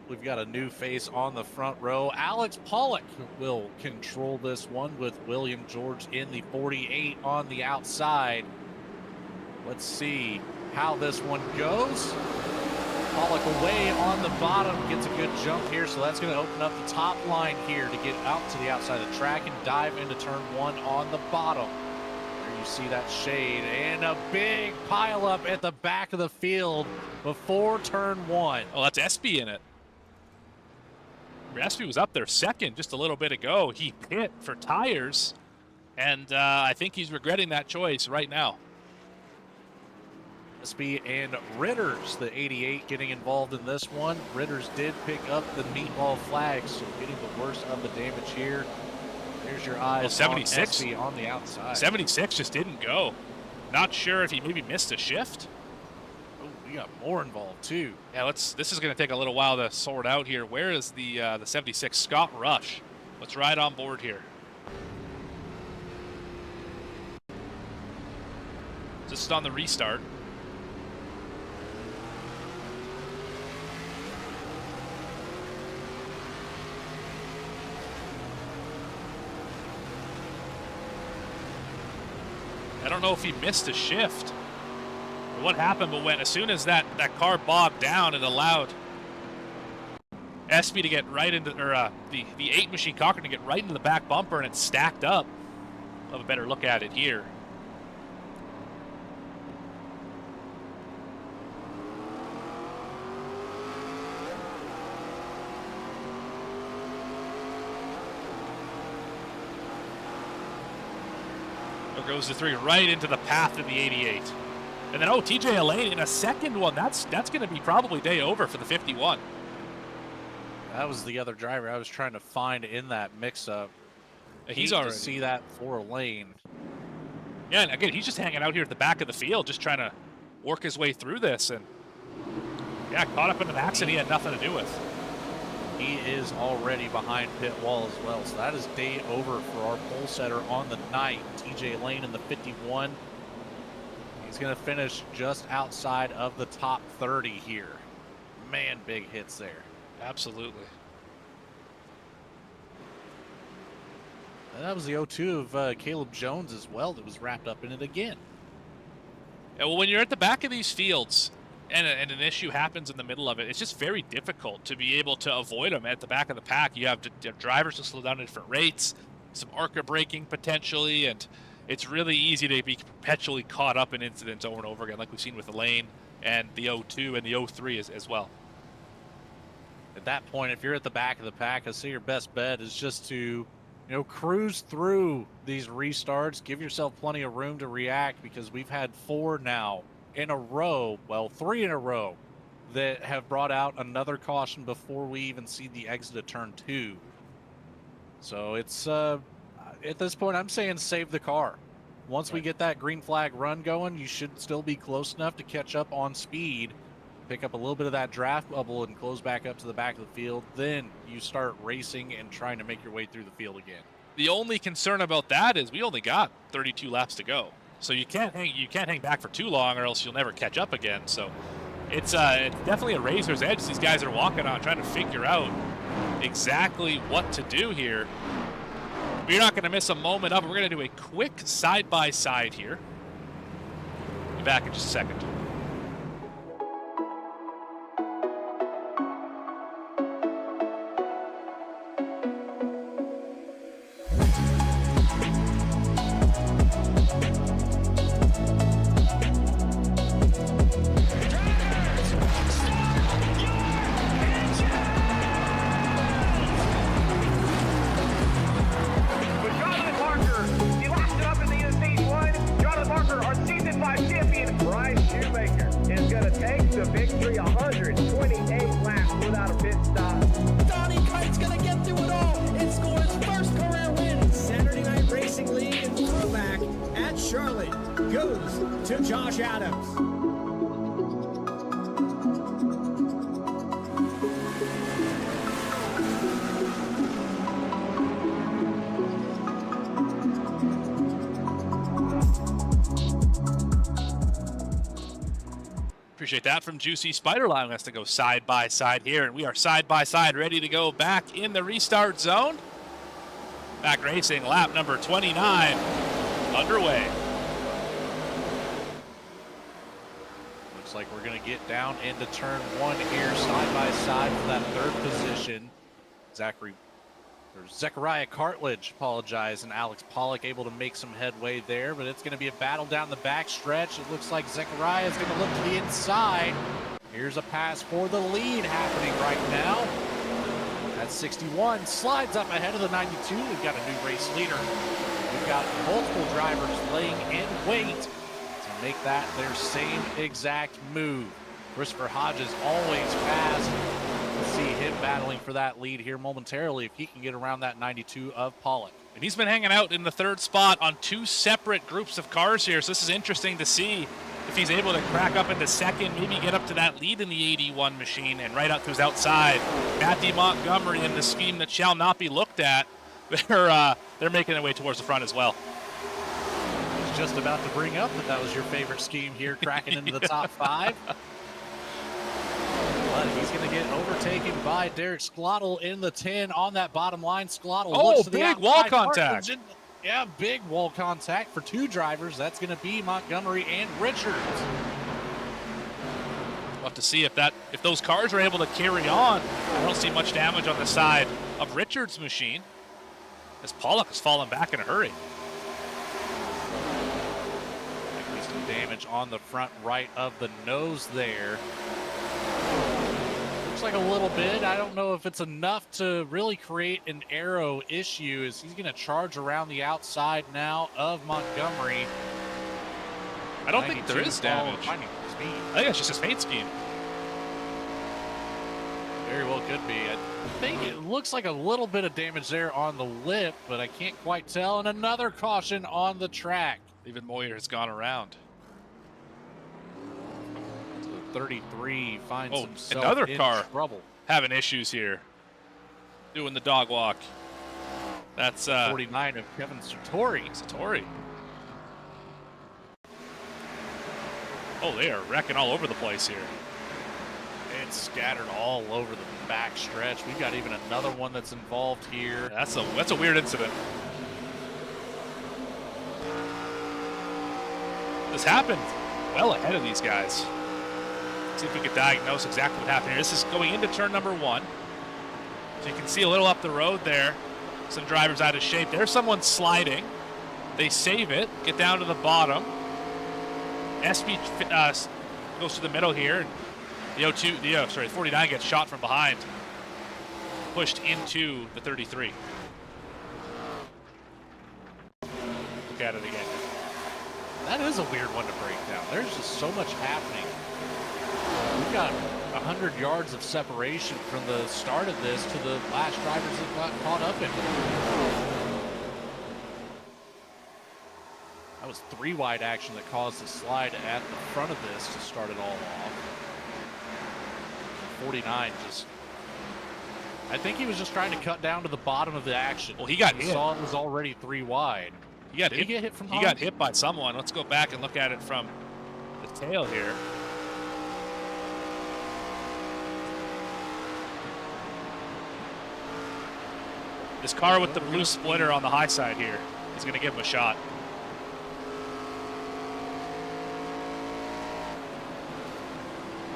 We've got a new face on the front row. Alex Pollock will control this one with William George in the 48 on the outside. Let's see how this one goes. Pollock away on the bottom, gets a good jump here, so that's going to open up the top line here to get out to the outside of the track and dive into turn 1 on the bottom. There you see that shade and a big pile up at the back of the field before turn 1. Oh, that's Espy in it. Espy was up there second just a little bit ago. He pit for tires, and I think he's regretting that choice right now. Espy and Ritters, the 88, getting involved in this one. Ritters did pick up the meatball flag, so getting the worst of the damage here. There's your eyes. Well, 76 on Espy on the outside. 76 just didn't go. Not sure if he maybe missed a shift. Oh, we got more involved too. Yeah, this is going to take a little while to sort out here. Where is the 76 Scott Rush? Let's ride on board here. Just on the restart. I don't know if he missed a shift or what happened, but as soon as that car bogged down, it allowed Espy to get right into, or the 8 machine Cochran to get right into the back bumper, and it stacked up. We'll have a better look at it here. There goes the 3 right into the path of the 88. And then, TJ Elaine in a second one. That's going to be probably day over for the 51. That was the other driver I was trying to find in that mix-up. He's already already see that 4 lane. Yeah, and again, he's just hanging out here at the back of the field, just trying to work his way through this. And yeah, caught up in an accident he had nothing to do with. He is already behind pit wall as well. So that is day over for our pole setter on the night. TJ Lane in the 51. He's going to finish just outside of the top 30 here. Man, big hits there. Absolutely. And that was the 0-2 of Caleb Jones as well that was wrapped up in it again. Yeah, well, when you're at the back of these fields and an issue happens in the middle of it, it's just very difficult to be able to avoid them at the back of the pack. You have drivers to slow down at different rates, some ARCA braking potentially, and it's really easy to be perpetually caught up in incidents over and over again, like we've seen with the Lane and the 0-2 and the 0-3 as well. At that point, if you're at the back of the pack, I say your best bet is just to cruise through these restarts, give yourself plenty of room to react, because we've had 4 now in a row, well, 3 in a row, that have brought out another caution before we even see the exit of turn 2. So it's, at this point, I'm saying save the car. Once we get that green flag run going, you should still be close enough to catch up on speed, pick up a little bit of that draft bubble and close back up to the back of the field. Then you start racing and trying to make your way through the field again. The only concern about that is we only got 32 laps to go. So you can't hang back for too long, or else you'll never catch up again. So it's definitely a razor's edge these guys are walking on, trying to figure out exactly what to do here. But you're not going to miss a moment of it. We're going to do a quick side-by-side here. Be back in just a second. Marker shadows. Appreciate that from Juicy Spider, allowing us to go side by side here, and we are side by side ready to go back in the restart zone. Back racing, lap number 29 underway. Looks like we're going to get down into turn one here, side by side for that third position. Zechariah Cartledge, and Alex Pollock able to make some headway there, but it's going to be a battle down the back stretch. It looks like Zechariah is going to look to the inside. Here's a pass for the lead happening right now. That 61 slides up ahead of the 92. We've got a new race leader. We've got multiple drivers laying in wait to make that their same exact move. Christopher Hodges always fast. We'll see him battling for that lead here momentarily if he can get around that 92 of Pollock. And he's been hanging out in the third spot on two separate groups of cars here, so this is interesting to see if he's able to crack up into second, maybe get up to that lead in the 81 machine and right out to his outside. Matthew Montgomery in the scheme that shall not be looked at. They're making their way towards the front as well. I was just about to bring up that was your favorite scheme here, cracking into the top five. But he's going to get overtaken by Derek Sklottel in the 10 on that bottom line. Sklottel looks to the big outside. wall contact. Yeah, big wall contact for two drivers. That's going to be Montgomery and Richards. We'll have to see if those cars are able to carry on. I don't see much damage on the side of Richards' machine, as Pollock has fallen back in a hurry. Some damage on the front right of the nose there. Looks like a little bit. I don't know if it's enough to really create an aero issue, as he's going to charge around the outside now of Montgomery. I don't think there is damage. I think it's just his paint scheme. Very well could be. I think it looks like a little bit of damage there on the lip, but I can't quite tell. And another caution on the track. Even Moyer has gone around. 33 finds himself another in car trouble. Having issues here. Doing the dog walk. That's 49 of Kevin Sartori. Oh, they are wrecking all over the place here. It's scattered all over the back stretch. We've got even another one that's involved here. That's a weird incident. This happened well ahead of these guys. See if we could diagnose exactly what happened here. This is going into turn number one. So you can see a little up the road there, some drivers out of shape. There's someone sliding. They save it, get down to the bottom. SB goes to the middle here. And the 49 gets shot from behind. Pushed into the 33. Look at it again. That is a weird one to break down. There's just so much happening. We've got 100 yards of separation from the start of this to the last drivers that got caught up in it. That was three wide action that caused the slide at the front of this to start it all off. 49 just, I think he was just trying to cut down to the bottom of the action. Well, he got hit. Saw it was already three wide. He got Did he get hit from He got hit by someone. Let's go back and look at it from the tail here. This car with the blue splitter on the high side here is going to give him a shot.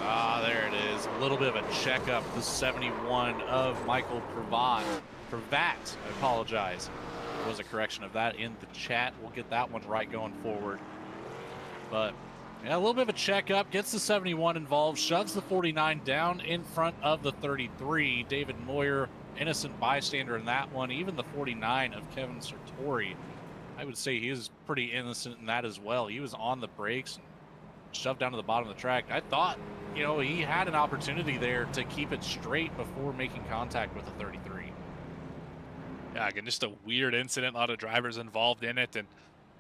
Ah, there it is. A little bit of a checkup. The 71 of Michael Pravat. I apologize. There was a correction of that in the chat. We'll get that one right going forward. But yeah, a little bit of a checkup. Gets the 71 involved. Shoves the 49 down in front of the 33. David Moyer, innocent bystander in that one. Even the 49 of Kevin Sartori, I would say he is pretty innocent in that as well. He was on the brakes and shoved down to the bottom of the track. I thought, he had an opportunity there to keep it straight before making contact with the 33. Yeah, again, just a weird incident. A lot of drivers involved in it, and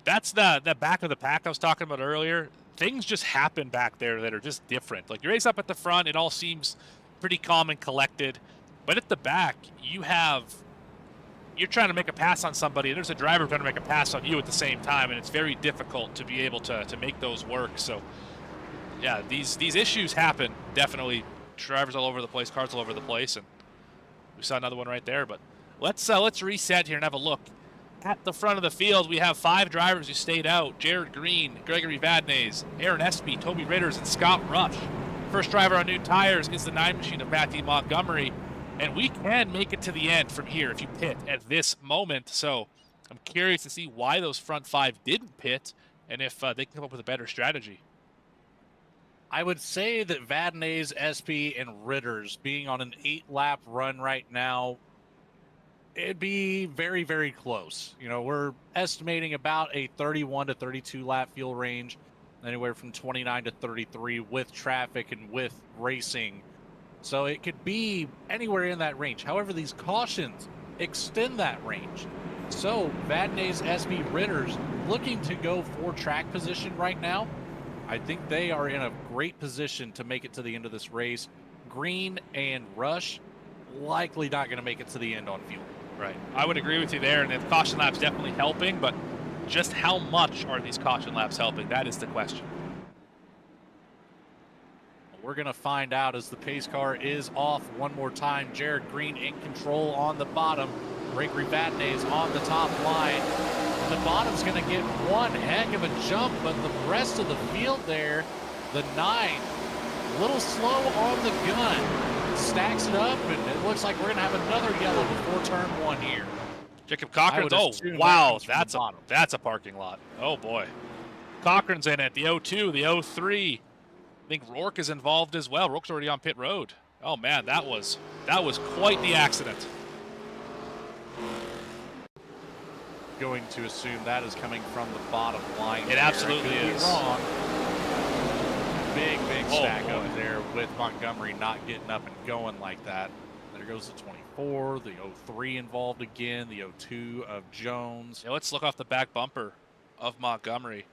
That's the back of the pack I was talking about earlier. Things just happen back there that are just different. Like, you race up at the front, it all seems pretty calm and collected. But at the back, you're trying to make a pass on somebody, and there's a driver trying to make a pass on you at the same time, and it's very difficult to be able to make those work. So, yeah, these issues happen, definitely. Drivers all over the place, cars all over the place, and we saw another one right there. But let's reset here and have a look. At the front of the field, we have 5 drivers who stayed out: Jared Green, Gregory Vadnais, Aaron Espy, Toby Ritters, and Scott Rush. First driver on new tires is the 9 machine of Matthew Montgomery. And we can make it to the end from here if you pit at this moment. So I'm curious to see why those front 5 didn't pit and if they can come up with a better strategy. I would say that Vadnais, Espy, and Ritters being on an 8-lap run right now, it'd be very, very close. You know, we're estimating about a 31 to 32 lap fuel range, anywhere from 29 to 33 with traffic and with racing. So it could be anywhere in that range. However, these cautions extend that range. So Vadnais, Espy, Ritters looking to go for track position right now. I think they are in a great position to make it to the end of this race. Green and Rush likely not going to make it to the end on fuel. Right. I would agree with you there, and the caution lap's definitely helping, but just how much are these caution laps helping? That is the question. We're going to find out as the pace car is off one more time. Jared Green in control on the bottom. Gregory Vadnais on the top line. The bottom's going to get one heck of a jump, but the rest of the field there, the 9, a little slow on the gun. Stacks it up, and it looks like we're going to have another yellow before turn 1 here. Jacob Cochran's, oh, wow, that's a parking lot. Oh, boy. Cochran's in it, the 02, the 03. I think Rourke is involved as well. Rourke's already on pit road. Oh, man, that was quite the accident. Going to assume that is coming from the bottom line. It absolutely is. Wrong. Big stack up there with Montgomery not getting up and going like that. There goes the 24, the 03 involved again, the 02 of Jones. Yeah, let's look off the back bumper of Montgomery.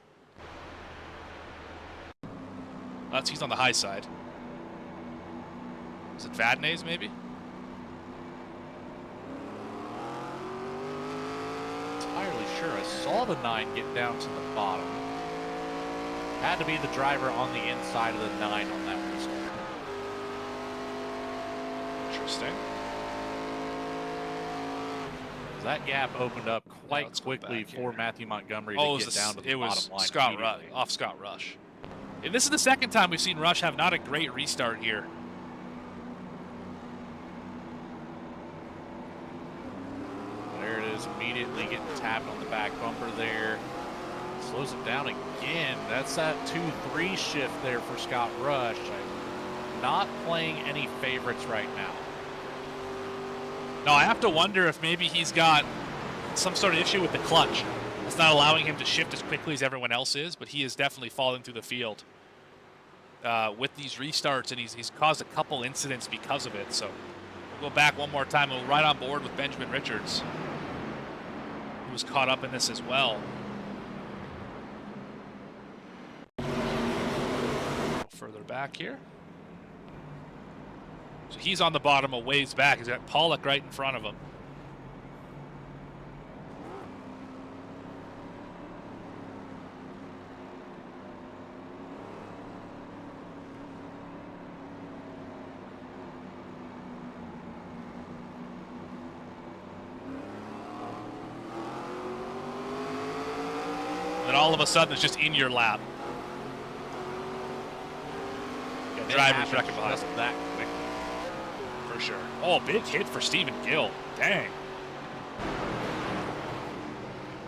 He's on the high side. Is it Vadnais, maybe? Entirely sure. I saw the 9 get down to the bottom. Had to be the driver on the inside of the 9 on that restart. Interesting. That gap opened up quite quickly for Matthew Montgomery to get down to the bottom line. Scott Rush, off Scott Rush. And this is the second time we've seen Rush have not a great restart here. There it is, immediately getting tapped on the back bumper there. Slows it down again. That's that 2-3 shift there for Scott Rush. Not playing any favorites right now. No, I have to wonder if maybe he's got some sort of issue with the clutch. It's not allowing him to shift as quickly as everyone else is, but he is definitely falling through the field with these restarts, and he's caused a couple incidents because of it. So we'll go back one more time. We'll right on board with Benjamin Richards, who was caught up in this as well. Further back here. So he's on the bottom a ways back. He's got Pollock right in front of him. And all of a sudden, it's just in your lap. Drivers wrecking behind just that quick. For sure. Oh, big hit for Stephen Gill. Dang.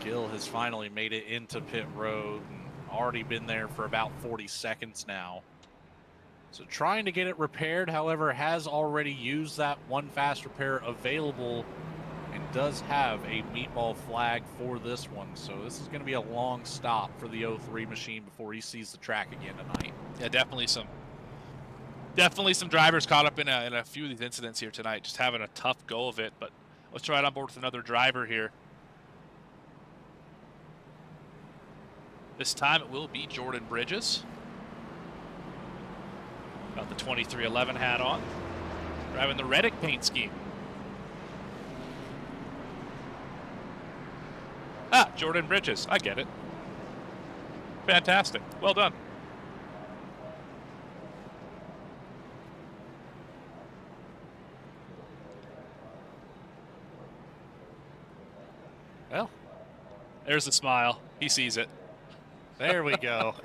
Gill has finally made it into pit road and already been there for about 40 seconds now. So trying to get it repaired, however, has already used that one fast repair available and does have a meatball flag for this one. So this is going to be a long stop for the 03 machine before he sees the track again tonight. Yeah, definitely some drivers caught up in a few of these incidents here tonight, just having a tough go of it. But let's try it on board with another driver here. This time it will be Jordan Bridges. Got the 2311 hat on. Driving the Reddick paint scheme. Ah, Jordan Bridges. I get it. Fantastic. Well done. Well, there's the smile. He sees it. there we go.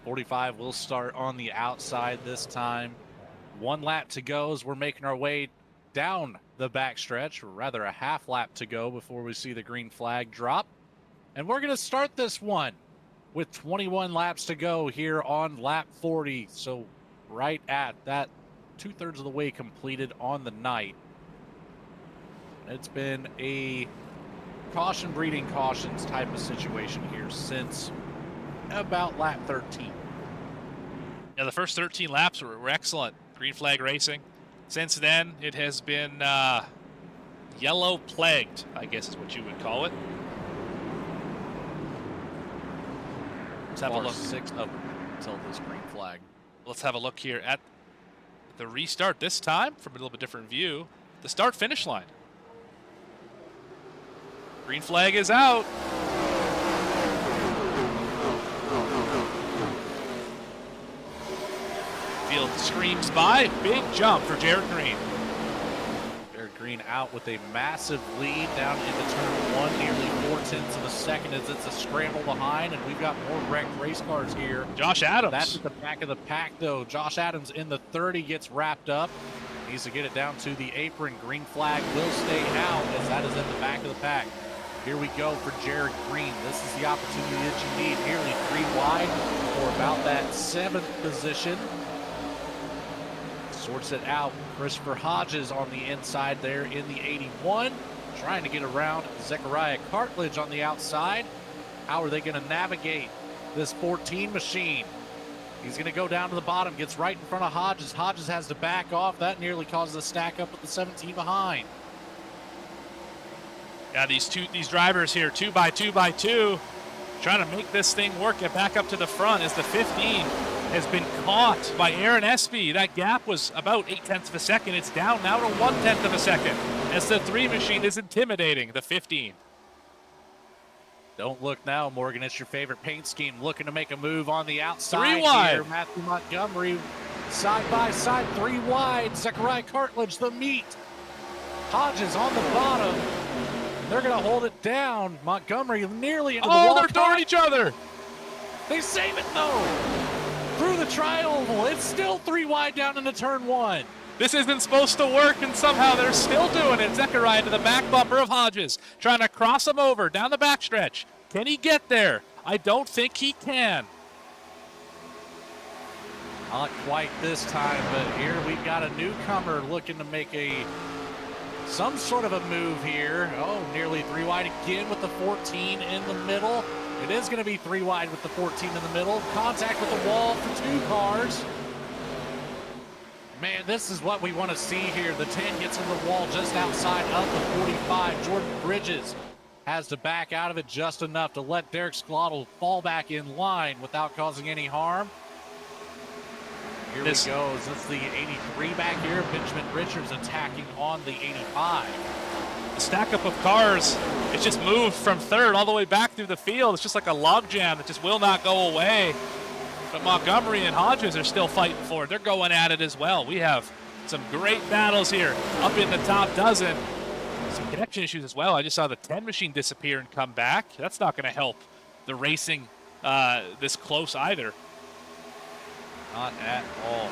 45 will start on the outside this time. 1 lap to go as we're making our way down the backstretch, or rather a half lap to go before we see the green flag drop. And we're going to start this one with 21 laps to go here on lap 40. So right at that 2/3 of the way completed on the night. It's been a caution breeding cautions type of situation here since about lap 13. Yeah, the first 13 laps were excellent. Green flag racing. Since then, it has been yellow plagued, I guess is what you would call it. Let's have a look. 6 of them until this green flag. Let's have a look here at the restart this time from a little bit different view. The start-finish line. Green flag is out. Field screams by. Big jump for Jared Green. Jared Green out with a massive lead down into turn 1, nearly 4/10 of a second as it's a scramble behind, and we've got more wrecked race cars here. Josh Adams. That's at the back of the pack, though. Josh Adams in the 30 gets wrapped up. Needs to get it down to the apron. Green flag will stay out as that is in the back of the pack. Here we go for Jared Green. This is the opportunity that you need. Nearly 3 wide for about that 7th position. Sorts it out. Christopher Hodges on the inside there in the 81. Trying to get around Zechariah Cartledge on the outside. How are they going to navigate this 14 machine? He's going to go down to the bottom. Gets right in front of Hodges. Hodges has to back off. That nearly causes a stack up with the 17 behind. Yeah, these drivers here, 2 by 2 by 2, trying to make this thing work. Get back up to the front as the 15 has been caught by Aaron Espy. That gap was about 0.8 of a second. It's down now to 0.1 of a second as the 3 machine is intimidating the 15. Don't look now, Morgan. It's your favorite paint scheme. Looking to make a move on the outside 3 wide. here. Matthew Montgomery side by side, 3 wide. Zechariah Cartledge, the meat. Hodges on the bottom. They're going to hold it down. Montgomery nearly into the wall. Oh, they're throwing each other. They save it, though. Through the tri-oval. It's still 3 wide down into turn 1. This isn't supposed to work, and somehow they're still doing it. Zechariah to the back bumper of Hodges, trying to cross him over down the backstretch. Can he get there? I don't think he can. Not quite this time, but here we've got a newcomer looking to make some sort of a move here. Oh, nearly 3 wide again with the 14 in the middle. It is going to be 3 wide with the 14 in the middle. Contact with the wall for 2 cars. Man, this is what we want to see here. The 10 gets in the wall just outside of the 45. Jordan Bridges has to back out of it just enough to let Derek Sklottel fall back in line without causing any harm. Here we go. This is the 83 back here. Benjamin Richards attacking on the 85. The stack up of cars, it's just moved from 3rd all the way back through the field. It's just like a logjam that just will not go away. But Montgomery and Hodges are still fighting for it. They're going at it as well. We have some great battles here up in the top dozen. Some connection issues as well. I just saw the 10 machine disappear and come back. That's not going to help the racing this close either. Not at all.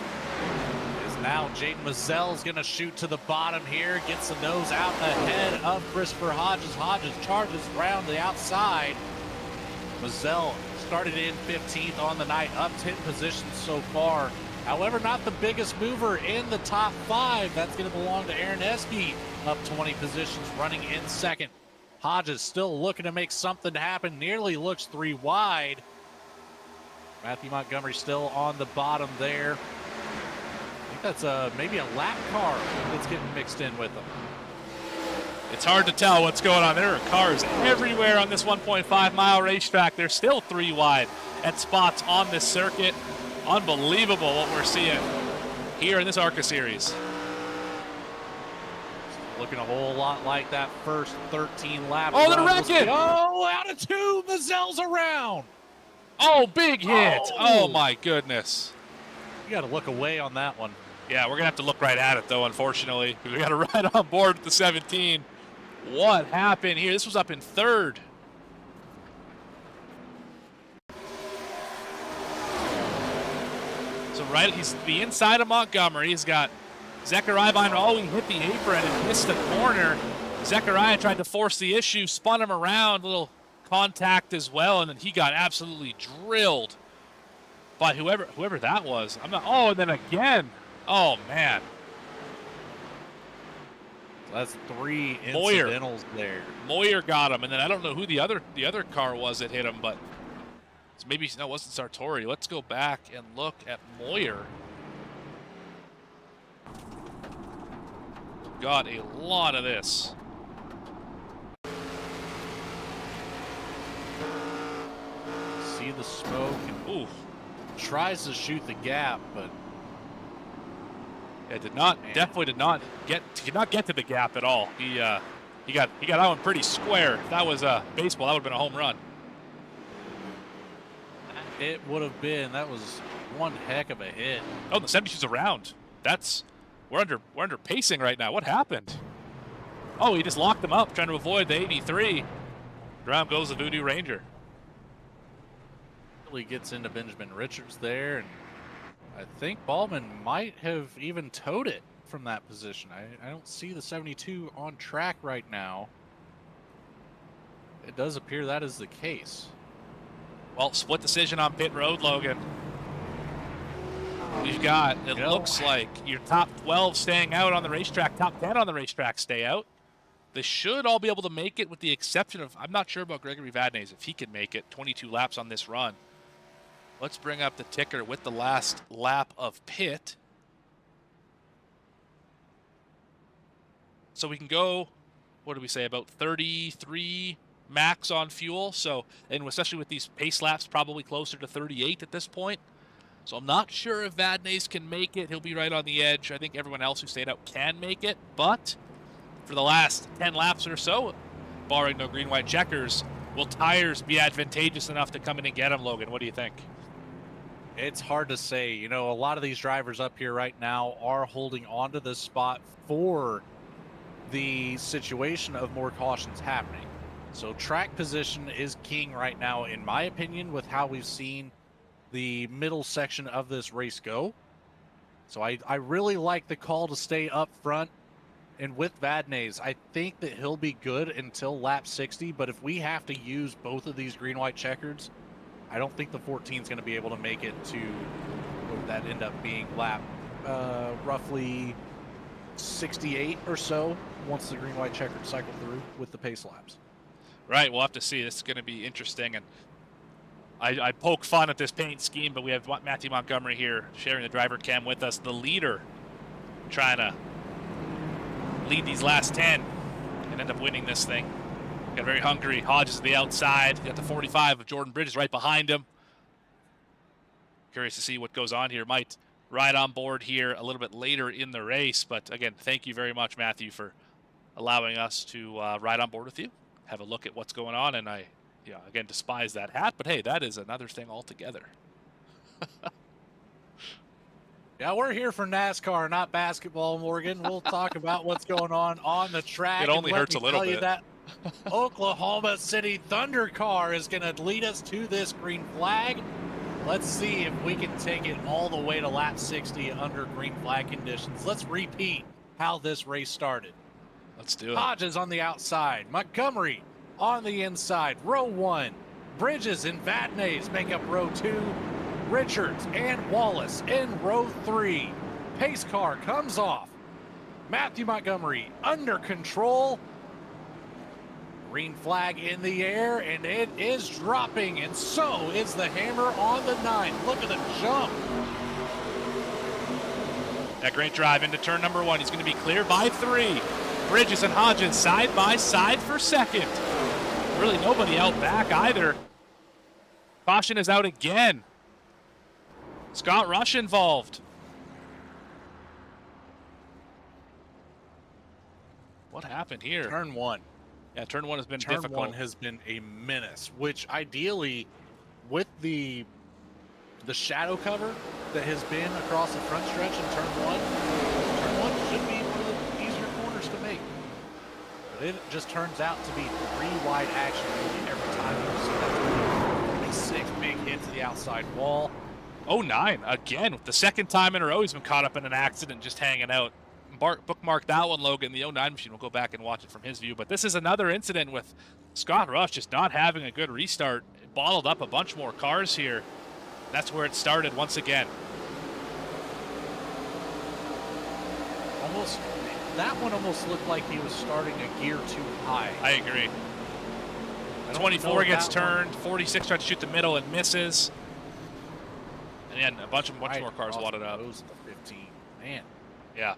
Is now Jaden Mazelle's going to shoot to the bottom here. Gets the nose out ahead of Christopher Hodges. Hodges charges around the outside. Mazelle started in 15th on the night, up 10 positions so far. However, not the biggest mover in the top 5. That's going to belong to Aaron Espy, up 20 positions, running in 2nd. Hodges still looking to make something happen. Nearly looks 3 wide. Matthew Montgomery still on the bottom there. I think that's maybe a lap car that's getting mixed in with them. It's hard to tell what's going on. There are cars everywhere on this 1.5-mile racetrack. They're still 3 wide at spots on this circuit. Unbelievable what we're seeing here in this ARCA series. Looking a whole lot like that first 13 laps. Oh, they're wrecking! Oh, out of 2, Mazel's around. Oh, big hit! Oh my goodness. You got to look away on that one. Yeah, we're going to have to look right at it, though, unfortunately. We got to ride on board with the 17. What happened here? This was up in 3rd. So he's the inside of Montgomery. He's got Zechariah behind. Oh, he hit the apron and missed the corner. Zechariah tried to force the issue, spun him around, little contact as well, and then he got absolutely drilled by whoever that was. Oh, and then again. Oh, man. That's 3 incidentals there. Moyer got him, and then I don't know who the other car was that hit him, but maybe no, it wasn't Sartori. Let's go back and look at Moyer. Got a lot of this. See the smoke and tries to shoot the gap, but it definitely did not get to the gap at all. He got that one pretty square. If that was baseball, that would have been a home run. It would have been. That was one heck of a hit. Oh, the 72's around. We're under pacing right now. What happened? Oh, he just locked them up, trying to avoid the 83. Down goes the Voodoo Ranger. Really gets into Benjamin Richards there, and I think Ballman might have even towed it from that position. I don't see the 72 on track right now. It does appear that is the case. Well, split decision on pit road, Logan. We've got, it looks like your top 12 staying out on the racetrack, top 10 on the racetrack stay out. They should all be able to make it with the exception of, I'm not sure about Gregory Vadnais, if he can make it, 22 laps on this run. Let's bring up the ticker with the last lap of pit. So we can go, what do we say, about 33 max on fuel. So, and especially with these pace laps, probably closer to 38 at this point. So I'm not sure if Vadnais can make it. He'll be right on the edge. I think everyone else who stayed out can make it. But for the last 10 laps or so, barring no green-white checkers, will tires be advantageous enough to come in and get him, Logan? What do you think? It's hard to say. You know, a lot of these drivers up here right now are holding on to this spot for the situation of more cautions happening. So track position is king right now, in my opinion, with how we've seen the middle section of this race go. So I really like the call to stay up front. And with Vadnais, I think that he'll be good until lap 60. But if we have to use both of these green-white checkers, I don't think the 14 is going to be able to make it to what would that end up being, lap roughly 68 or so once the green-white checkered cycle through with the pace laps. Right, we'll have to see. This is going to be interesting. And I poke fun at this paint scheme, but we have Matthew Montgomery here sharing the driver cam with us, the leader, trying to lead these last 10 and end up winning this thing. Got very hungry. Hodges at the outside. Got the 45 of Jordan Bridges right behind him. Curious to see what goes on here. Might ride on board here a little bit later in the race. But again, thank you very much, Matthew, for allowing us to ride on board with you. Have a look at what's going on. And I, again, despise that hat. But hey, that is another thing altogether. Yeah, we're here for NASCAR, not basketball, Morgan. We'll talk about what's going on the track. It only hurts a little bit. That Oklahoma City Thunder car is going to lead us to this green flag. Let's see if we can take it all the way to lap 60 under green flag conditions. Let's repeat how this race started. Let's do it. Hodges on the outside. Montgomery on the inside. Row 1. Bridges and Vadnais make up row 2. Richards and Wallace in row 3. Pace car comes off. Matthew Montgomery under control. Green flag in the air, and it is dropping, and so is the hammer on the 9. Look at the jump. That great drive into turn number 1. He's going to be cleared by 3. Bridges and Hodges side by side for second. Really nobody out back either. Caution is out again. Scott Rush involved. What happened here? Turn one. Yeah, turn one has been Turn difficult. one has been a menace, which ideally, with the shadow cover that has been across the front stretch in turn one should be one of the easier corners to make. But it just turns out to be 3 wide action every time you see that 26 big hit to the outside wall. 09 again with the second time in a row he's been caught up in an accident just hanging out. Bookmark that one, Logan. The 09 machine. We'll go back and watch it from his view. But this is another incident with Scott Rush just not having a good restart. It bottled up a bunch more cars here. That's where it started once again. That one almost looked like he was starting a gear too high. I agree. 24 gets turned. 46 tries to shoot the middle and misses. And then a bunch more cars wadded up. Those the 15. Man. Yeah.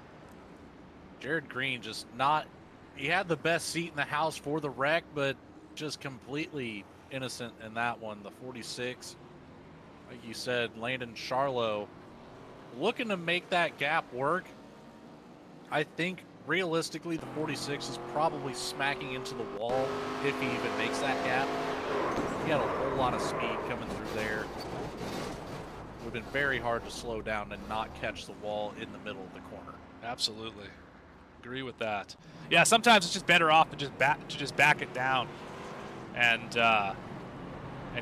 Jared Green just not, he had the best seat in the house for the wreck, but just completely innocent in that one. The 46, like you said, Landon Charlo looking to make that gap work. I think realistically the 46 is probably smacking into the wall if he even makes that gap. He had a whole lot of speed coming through there. It would have been very hard to slow down and not catch the wall in the middle of the corner. Absolutely. Agree with that. Yeah, sometimes it's just better off to just back it down and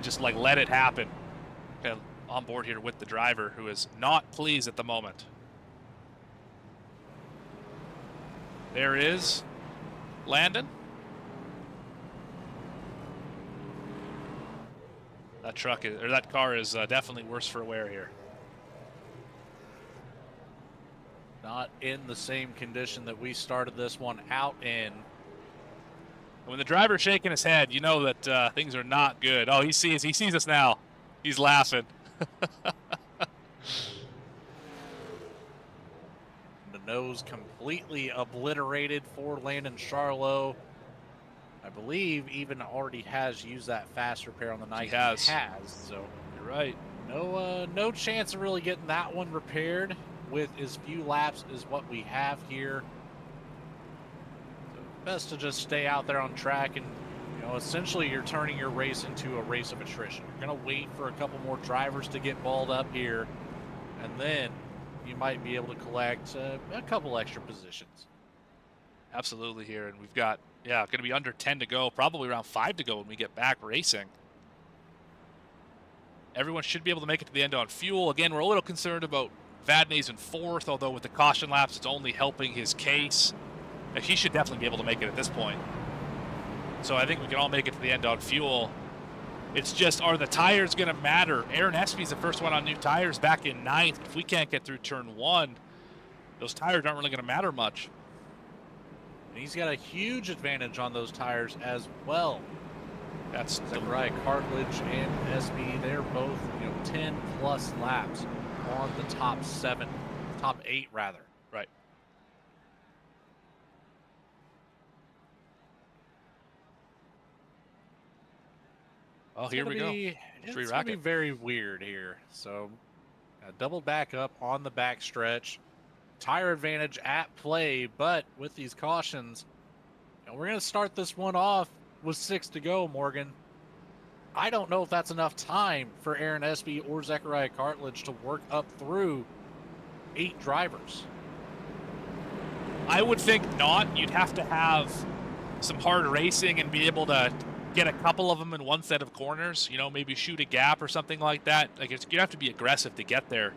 just like let it happen. Okay, on board here with the driver who is not pleased at the moment. There is Landon. That car is definitely worse for wear here. Not in the same condition that we started this one out in. When the driver's shaking his head, you know that things are not good. Oh, he sees us now. He's laughing. The nose completely obliterated for Landon Charlo. I believe even already has used that fast repair on the night. He has. So You're right. no chance of really getting that one repaired with as few laps as what we have here. So best to just stay out there on track, and essentially you're turning your race into a race of attrition. You're going to wait for a couple more drivers to get balled up here, and then you might be able to collect a couple extra positions. Absolutely here, and we've got going to be under 10 to go, probably around 5 to go when we get back racing. Everyone should be able to make it to the end on fuel. Again, we're a little concerned about Vadnais in 4th, although with the caution laps, it's only helping his case. He should definitely be able to make it at this point. So I think we can all make it to the end on fuel. It's just, are the tires going to matter? Aaron Espy's the first one on new tires back in 9th. If we can't get through turn 1, those tires aren't really going to matter much. And he's got a huge advantage on those tires as well. That's Zachariah Cartledge and Espy, they're both 10 plus laps on the top 8 rather. Right. Oh, here we go. It's going to be very weird here. So, double back up on the back stretch. Tire advantage at play, but with these cautions, we're going to start this one off with 6 to go, Morgan. I don't know if that's enough time for Aaron Espy or Zachariah Cartledge to work up through 8 drivers. I would think not. You'd have to have some hard racing and be able to get a couple of them in one set of corners, maybe shoot a gap or something like that. You have to be aggressive to get there.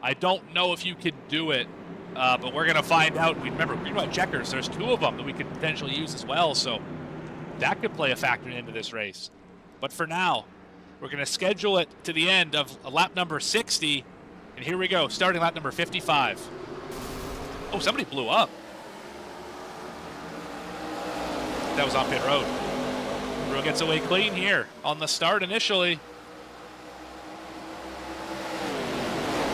I don't know if you can do it, but we're going to find out. Remember, Green-white-checkers, there's 2 of them that we could potentially use as well, so that could play a factor into this race. But for now, we're going to schedule it to the end of lap number 60, and here we go, starting lap number 55. Oh, somebody blew up. That was on pit road. Brew gets away clean here on the start initially.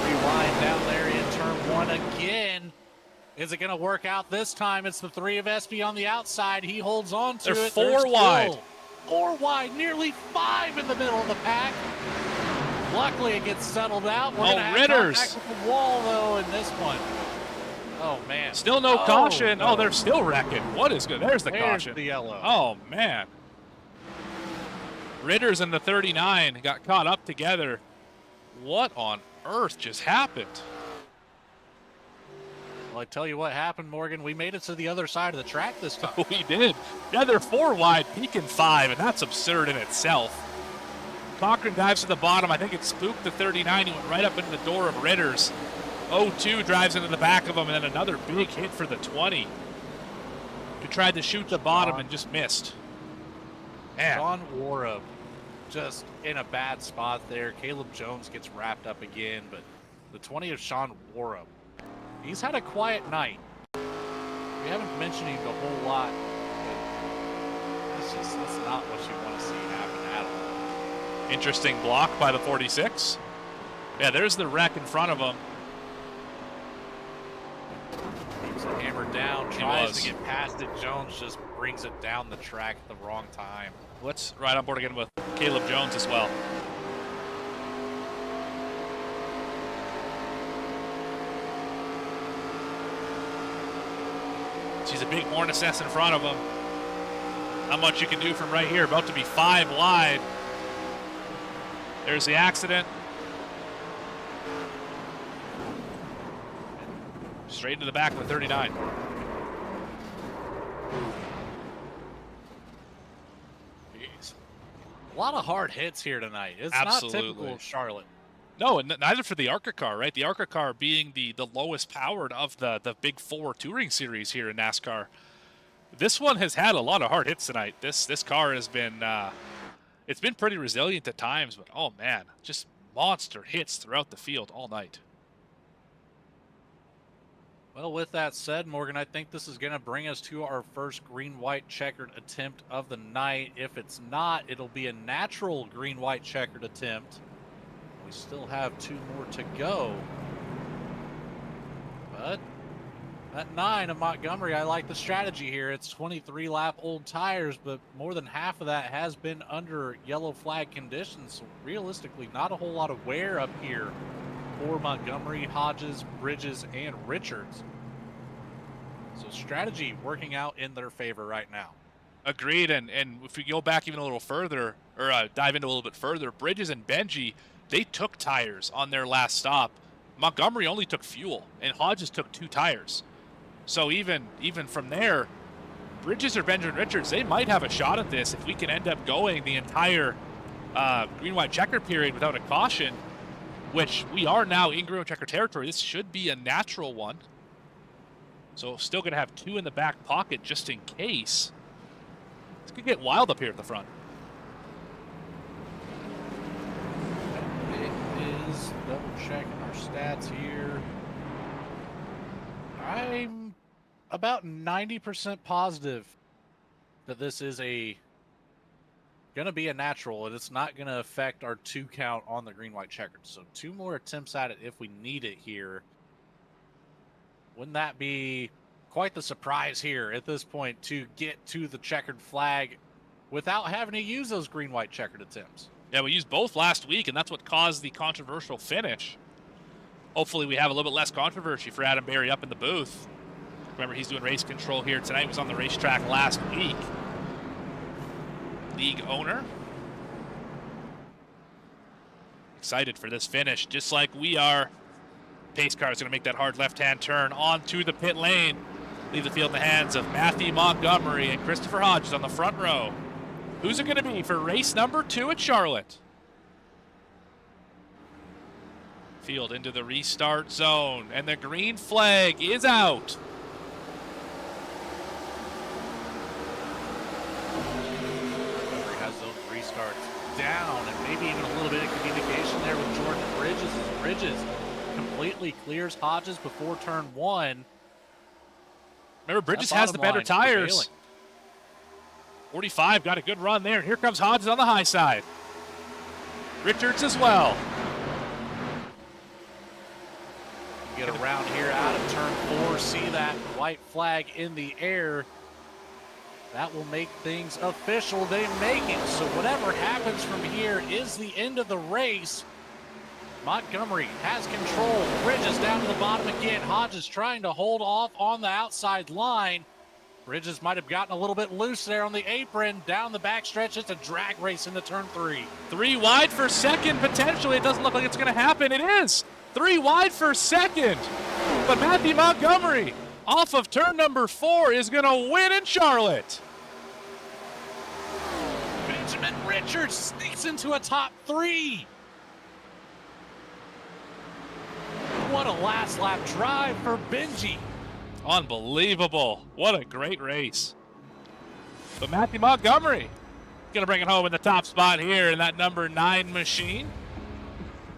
Rewind down there in turn 1 again. Is it going to work out this time? It's the 3 of SP on the outside. He holds on to They're it. 4 There's wide. still 4 wide, nearly 5 in the middle of the pack. Luckily, it gets settled out. We're going to have Ritters. contact with the wall, though, in this one. Oh, man. Still no caution. No. Oh, they're still wrecking. What is good? There's the caution. The yellow. Oh, man. Ritters and the 39 got caught up together. What on earth just happened? Well, I tell you what happened, Morgan. We made it to the other side of the track this time. We did. Yeah, they're 4 wide, peaking 5, and that's absurd in itself. Cochran dives to the bottom. I think it spooked the 39. He went right up into the door of Ritters. 0-2 drives into the back of him, and then another big hit for the 20. Who tried to shoot the bottom and just missed. Man. Sean Wara just in a bad spot there. Caleb Jones gets wrapped up again, but the 20 of Sean Wara, he's had a quiet night. We haven't mentioned him a whole lot, but that's not what you want to see happen at all. Interesting block by the 46. Yeah, there's the wreck in front of him. He's hammered down, tries to get past it. Jones just brings it down the track at the wrong time. Let's ride on board again with Caleb Jones as well. She's a big horn assess in front of him. Not much you can do from right here. About to be 5 wide. There's the accident. Straight into the back of the 39. Jeez. A lot of hard hits here tonight. It's Absolutely. not typical of Charlotte. No, and neither for the ARCA car, right? The ARCA car being the lowest powered of the big 4 touring series here in NASCAR. This one has had a lot of hard hits tonight. This car has been it's been pretty resilient at times, but oh man, just monster hits throughout the field all night. Well, with that said, Morgan, I think this is going to bring us to our first green-white-checkered attempt of the night. If it's not, it'll be a natural green-white-checkered attempt. We still have 2 more to go. But at 9 of Montgomery, I like the strategy here. It's 23-lap old tires, but more than half of that has been under yellow flag conditions. So realistically, not a whole lot of wear up here for Montgomery, Hodges, Bridges, and Richards. So strategy working out in their favor right now. Agreed, and if we go back even a little further, or dive into a little bit further, Bridges and Benji, they took tires on their last stop. Montgomery only took fuel, and Hodges took 2 tires. So even from there, Bridges or Benjamin Richards, they might have a shot at this if we can end up going the entire green-white-checker period without a caution, which we are now in green-white-checker territory. This should be a natural one. So still going to have 2 in the back pocket just in case. This could get wild up here at the front. It is double checking our stats here. I'm about 90% positive that this is going to be a natural, and it's not going to affect our 2 count on the green-white-checkered. So 2 more attempts at it if we need it here. Wouldn't that be quite the surprise here at this point to get to the checkered flag without having to use those green-white-checkered attempts? Yeah, we used both last week, and that's what caused the controversial finish. Hopefully we have a little bit less controversy for Adam Berry up in the booth. Remember, he's doing race control here tonight. He was on the racetrack last week. League owner. Excited for this finish, just like we are. Pace car is going to make that hard left-hand turn onto the pit lane. Leave the field in the hands of Matthew Montgomery and Christopher Hodges on the front row. Who's it going to be for race number 2 at Charlotte? Field into the restart zone, and the green flag is out. Has those restarts down, and maybe even a little bit of communication there with Jordan Bridges. Bridges completely clears Hodges before turn 1. Remember, Bridges has the better tires. 45 got a good run there. Here comes Hodges on the high side. Richards as well. Get around here out of turn 4. foresee that white flag in the air. That will make things official. They make it. So whatever happens from here is the end of the race. Montgomery has control. Bridges down to the bottom again. Hodges trying to hold off on the outside line. Bridges might have gotten a little bit loose there on the apron. Down the backstretch, it's a drag race into turn 3. 3 wide for second, potentially. It doesn't look like it's going to happen. It is. 3 wide for second. But Matthew Montgomery, off of turn number 4, is going to win in Charlotte. Benjamin Richards sneaks into a top 3. What a last lap drive for Benji. Unbelievable. What a great race. But Matthew Montgomery going to bring it home in the top spot here in that number 9 machine.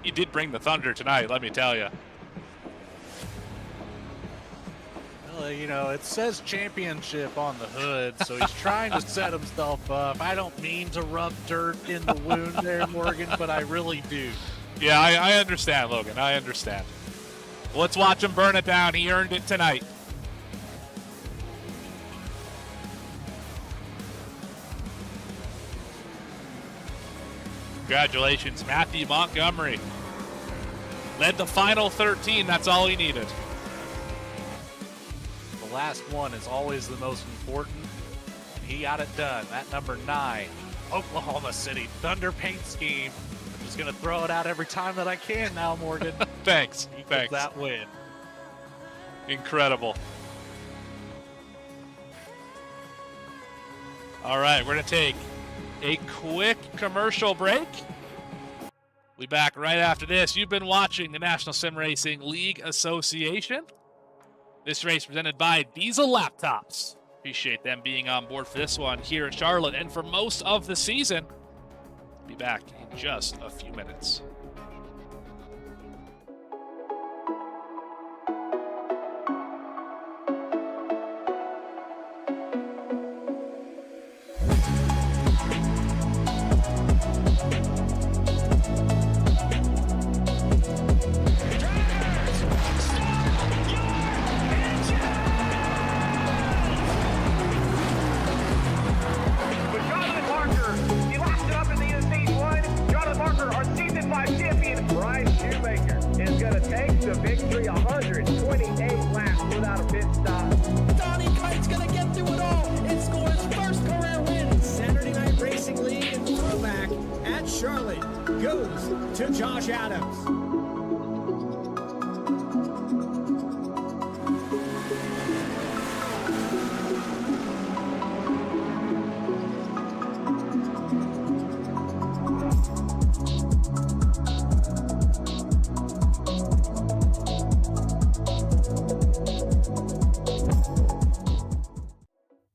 He did bring the thunder tonight, let me tell you. Well, you know, it says championship on the hood, so he's trying to set himself up. I don't mean to rub dirt in the wound there, Morgan, but I really do. Yeah, I understand, Logan. I understand. Let's watch him burn it down. He earned it tonight. Congratulations, Matthew Montgomery. Led the final 13. That's all he needed. The last one is always the most important. He got it done. That number 9, Oklahoma City Thunder paint scheme. I'm just going to throw it out every time that I can now, Morgan. Thanks. He gets Thanks. that win. Incredible. All right, we're going to take a quick commercial break. We'll be back right after this. You've been watching the National Sim Racing League Association. This race presented by Diesel Laptops. Appreciate them being on board for this one here in Charlotte and for most of the season. Be back in just a few minutes.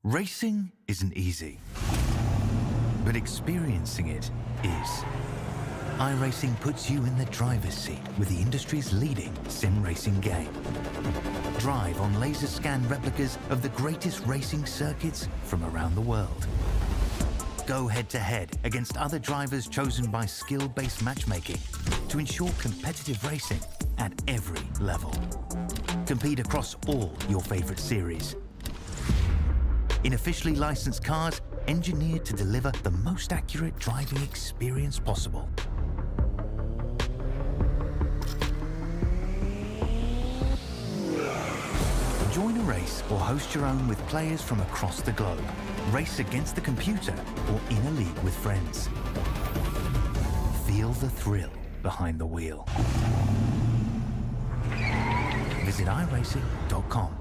Racing isn't easy, but experiencing it is. iRacing puts you in the driver's seat with the industry's leading sim racing game. Drive on laser scan replicas of the greatest racing circuits from around the world. Go head-to-head against other drivers chosen by skill-based matchmaking to ensure competitive racing at every level. Compete across all your favorite series. In officially licensed cars, engineered to deliver the most accurate driving experience possible. Join a race or host your own with players from across the globe. Race against the computer or in a league with friends. Feel the thrill behind the wheel. Visit iRacing.com.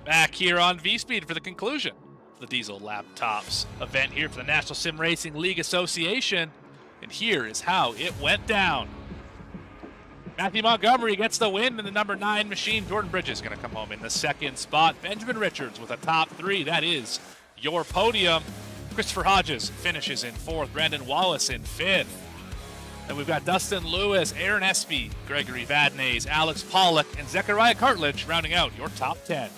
Back here on VSPEED for the conclusion of the Diesel Laptops event here for the National Sim Racing League Association. And here is how it went down. Matthew Montgomery gets the win in the number 9 machine. Jordan Bridges is going to come home in the second spot. Benjamin Richards with a top 3. That is your podium. Christopher Hodges finishes in 4th. Brandon Wallace in 5th. Then we've got Dustin Lewis, Aaron Espy, Gregory Vadnais, Alex Pollock, and Zechariah Cartledge rounding out your top 10.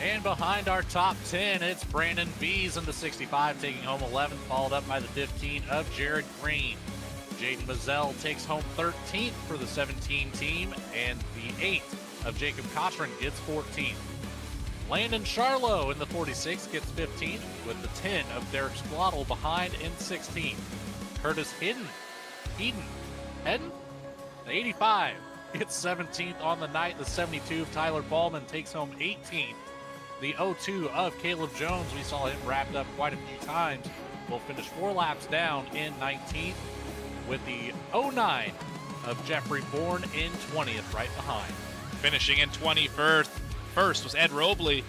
And behind our top 10, it's Brandon Bees in the 65, taking home 11th, followed up by the 15 of Jared Green. Jaden Mazzell takes home 13th for the 17 team, and the 8th of Jacob Cochran gets 14th. Landon Charlo in the 46 gets 15th, with the 10 of Derek Splottle behind in 16th. Curtis Hedden, the 85 gets 17th on the night. The 72 of Tyler Ballman takes home 18th. The 02 of Caleb Jones, we saw him wrapped up quite a few times, will finish 4 laps down in 19th, with the 09 of Jeffrey Bourne in 20th right behind. Finishing in 21st was Ed Robley.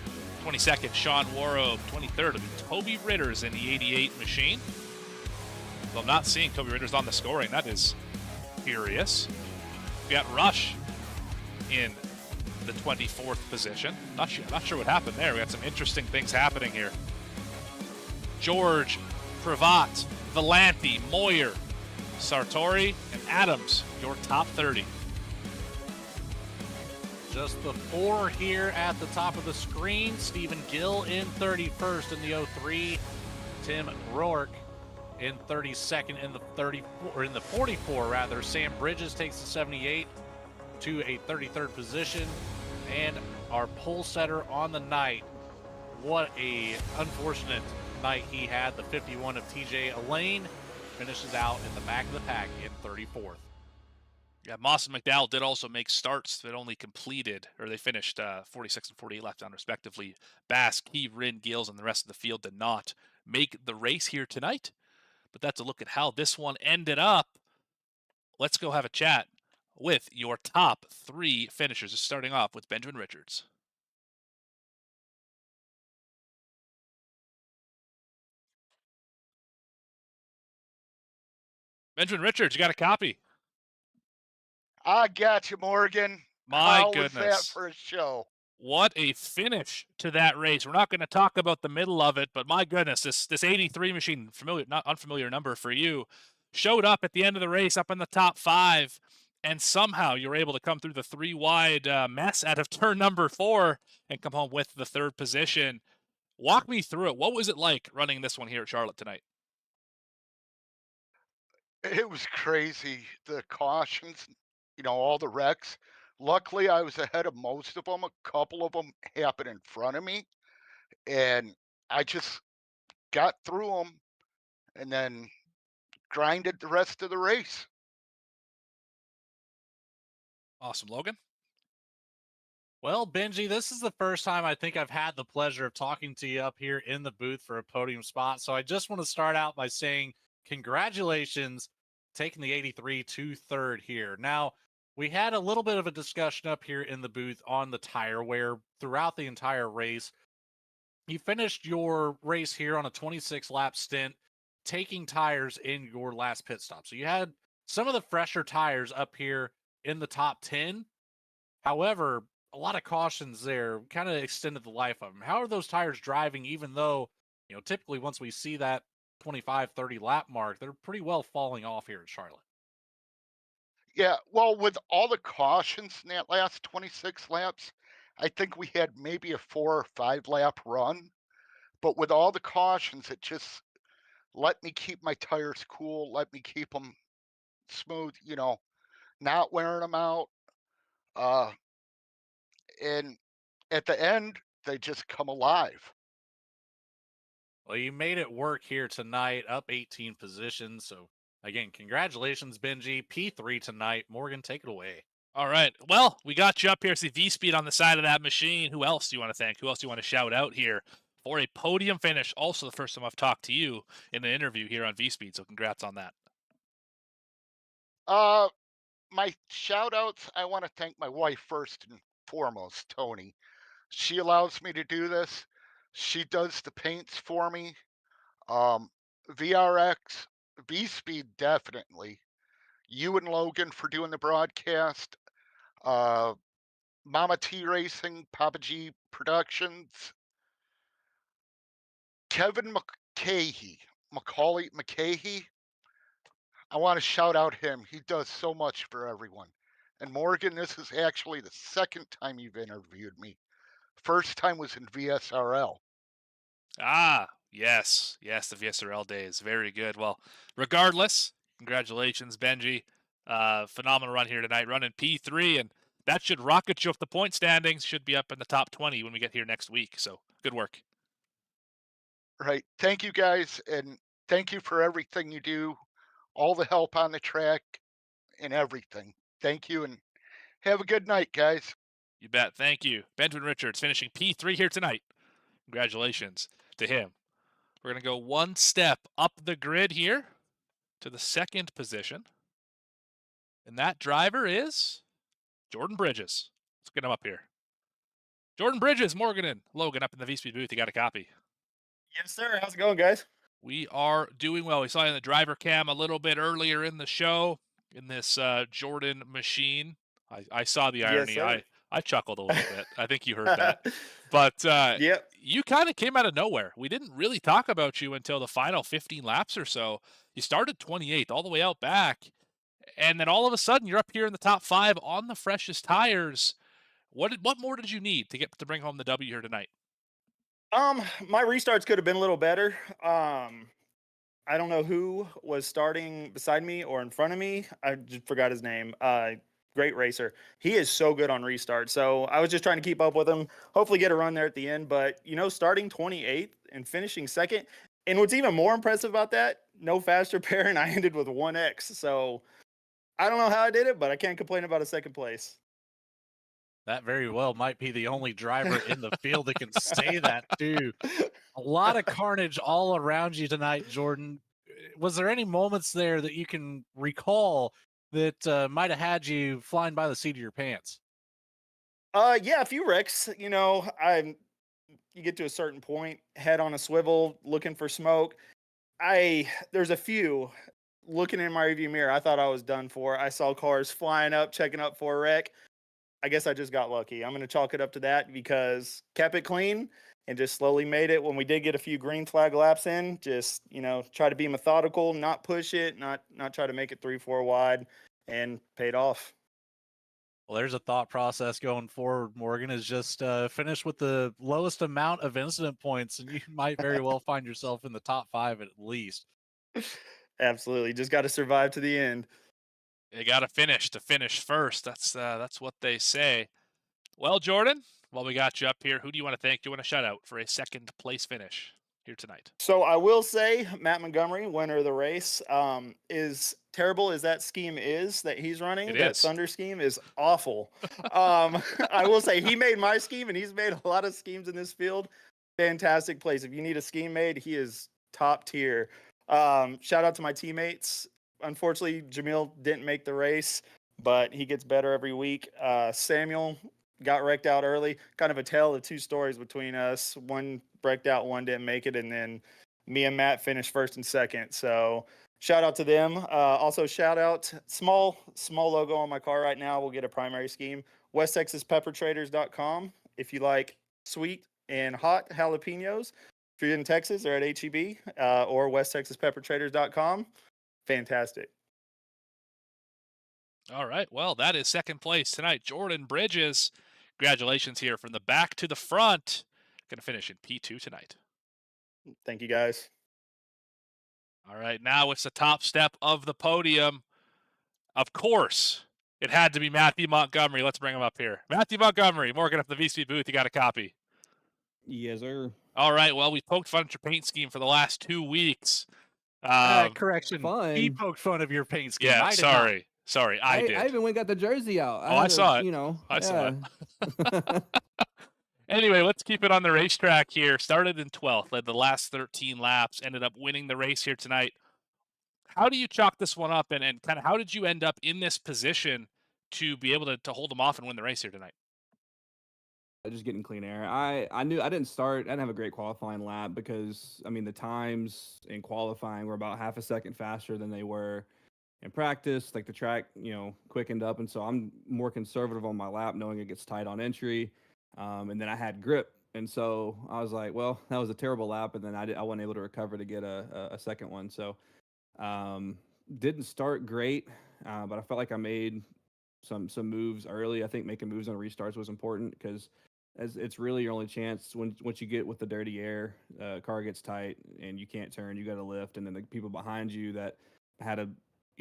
22nd, Sean Warrow. 23rd will be Toby Ritters in the 88 machine. Well, I'm not seeing Toby Ritters on the scoring. That is curious. We got Rush in the 24th position. Not sure what happened there. We got some interesting things happening here. George, Pravat, Vallanti, Moyer, Sartori, and Adams, your top 30. Just the 4 here at the top of the screen. Stephen Gill in 31st in the 03. Tim Rourke in 32nd in the 44 rather. Sam Bridges takes the 78 to a 33rd position. And our pole setter on the night, what a unfortunate night he had. The 51 of TJ Elaine finishes out in the back of the pack in 34th. Yeah, Moss and McDowell did also make starts that only completed, or they finished 46 and 48 laps down respectively. Bass, Key, Rin, Gills, and the rest of the field did not make the race here tonight. But that's a look at how this one ended up. Let's go have a chat with your top 3 finishers, starting off with Benjamin Richards. Benjamin Richards, you got a copy? I got you, Morgan. My How goodness. was that for a show? What a finish to that race. We're not going to talk about the middle of it, but my goodness, this 83 machine, not unfamiliar number for you, showed up at the end of the race up in the top 5, and somehow you're able to come through the 3-wide mess out of turn number 4 and come home with the 3rd position. Walk me through it. What was it like running this one here at Charlotte tonight? It was crazy. The cautions, all the wrecks. Luckily, I was ahead of most of them. A couple of them happened in front of me, and I just got through them and then grinded the rest of the race. Awesome, Logan. Well, Benji, this is the first time I think I've had the pleasure of talking to you up here in the booth for a podium spot. So I just want to start out by saying congratulations taking the 83 to 3rd here. Now, we had a little bit of a discussion up here in the booth on the tire wear throughout the entire race. You finished your race here on a 26-lap stint, taking tires in your last pit stop. So you had some of the fresher tires up here in the top 10. However, a lot of cautions there kind of extended the life of them. How are those tires driving, even though, typically once we see that 25, 30 lap mark, they're pretty well falling off here at Charlotte? Yeah, well, with all the cautions in that last 26 laps, I think we had maybe a 4 or 5 lap run. But with all the cautions, it just let me keep my tires cool, let me keep them smooth, not wearing them out. And at the end, they just come alive. Well, you made it work here tonight, up 18 positions. So, again, congratulations, Benji. P3 tonight. Morgan, take it away. All right. Well, we got you up here. See VSPEED on the side of that machine. Who else do you want to thank? Who else do you want to shout out here for a podium finish? Also, the first time I've talked to you in an interview here on VSPEED. So, congrats on that. My shout outs, I want to thank my wife first and foremost, Tony. She allows me to do this. She does the paints for me. VRX, VSPEED definitely. You and Logan for doing the broadcast. Mama T Racing, Papa G Productions. Kevin Macaulay McCahey. I want to shout out him. He does so much for everyone. And Morgan, this is actually the 2nd time you've interviewed me. First time was in VSRL. Ah, yes. Yes, the VSRL days. Very good. Well, regardless, Congratulations, Benji. Phenomenal run here tonight, running P3, and that should rocket you up the point standings. Should be up in the top 20 when we get here next week. So good work. Right. Thank you guys, and thank you for everything you do, all the help on the track and everything. Thank you, and have a good night, guys. You bet. Thank you. Benjamin Richards finishing P3 here tonight. Congratulations to him. We're going to go one step up the grid here to the second position. And that driver is Jordan Bridges. Let's get him up here. Jordan Bridges, Morgan and Logan up in the VSPEED booth. You got a copy? Yes, sir. How's it going, guys? We are doing well. We saw you in the driver cam a little bit earlier in the show in this Jordan machine. I saw the irony. Yes, I chuckled a little bit. I think you heard that. But Yep. you kind of came out of nowhere. We didn't really talk about you until the final 15 laps or so. You started 28th all the way out back. And then all of a sudden, you're up here in the top 5 on the freshest tires. What more did you need to bring home the W here tonight? My restarts could have been a little better. I don't know who was starting beside me or in front of me. I just forgot his name. Great racer. He is so good on restart. So I was just trying to keep up with him. Hopefully get a run there at the end. But starting 28th and finishing second. And what's even more impressive about that, no faster pair, and I ended with 1X. So I don't know how I did it, but I can't complain about a second place. That very well might be the only driver in the field that can say that, too. A lot of carnage all around you tonight, Jordan. Was there any moments there that you can recall that might have had you flying by the seat of your pants? Yeah, a few wrecks. You get to a certain point, head on a swivel, looking for smoke. There's a few. Looking in my rearview mirror, I thought I was done for. I saw cars flying up, checking up for a wreck. I guess I just got lucky. I'm going to chalk it up to that because kept it clean and just slowly made it. When we did get a few green flag laps in, just, try to be methodical, not push it, not try to make it 3-4 wide, and paid off. Well, there's a thought process going forward, Morgan, is just finish with the lowest amount of incident points, and you might very well find yourself in the top 5 at least. Absolutely. Just got to survive to the end. You got to finish first. That's what they say. Well, Jordan, while we got you up here, who do you want to thank? Do you want to shout out for a second place finish here tonight? So I will say Matt Montgomery, winner of the race, is terrible as that scheme is that he's running. That Thunder scheme is awful. I will say he made my scheme, and he's made a lot of schemes in this field. Fantastic place. If you need a scheme made, he is top tier. Shout out to my teammates. Unfortunately, Jamil didn't make the race, but he gets better every week. Samuel got wrecked out early. Kind of a tale of two stories between us. One wrecked out, one didn't make it, and then me and Matt finished first and second. So shout out to them. Also shout out, small logo on my car right now. We'll get a primary scheme. WestTexasPepperTraders.com. If you like sweet and hot jalapenos, if you're in Texas or at HEB, or WestTexasPepperTraders.com. Fantastic. All right. Well, that is second place tonight. Jordan Bridges, congratulations here from the back to the front. Going to finish in P2 tonight. Thank you, guys. All right. Now it's the top step of the podium. Of course, it had to be Matthew Montgomery. Let's bring him up here. Matthew Montgomery, Morgan up the VSPEED booth. You got a copy? Yes, sir. All right. Well, we poked fun at your paint scheme for the last 2 weeks. Correction. Fun. He poked fun of your paint scheme. Yeah, sorry. I did. I even went and got the jersey out. I saw it. I saw it. Anyway, let's keep it on the racetrack here. Started in 12th, led the last 13 laps, ended up winning the race here tonight. How do you chalk this one up, and kind of how did you end up in this position to be able to hold them off and win the race here tonight? Just getting clean air. I knew I didn't have a great qualifying lap because, the times in qualifying were about half a second faster than they were in practice. Like the track, quickened up. And so I'm more conservative on my lap, knowing it gets tight on entry. And then I had grip. And so I was like, well, that was a terrible lap. And then I wasn't able to recover to get a second one. So didn't start great, but I felt like I made some moves early. I think making moves on restarts was important because as it's really your only chance once you get with the dirty air, car gets tight and you can't turn, you got to lift, and then the people behind you that had a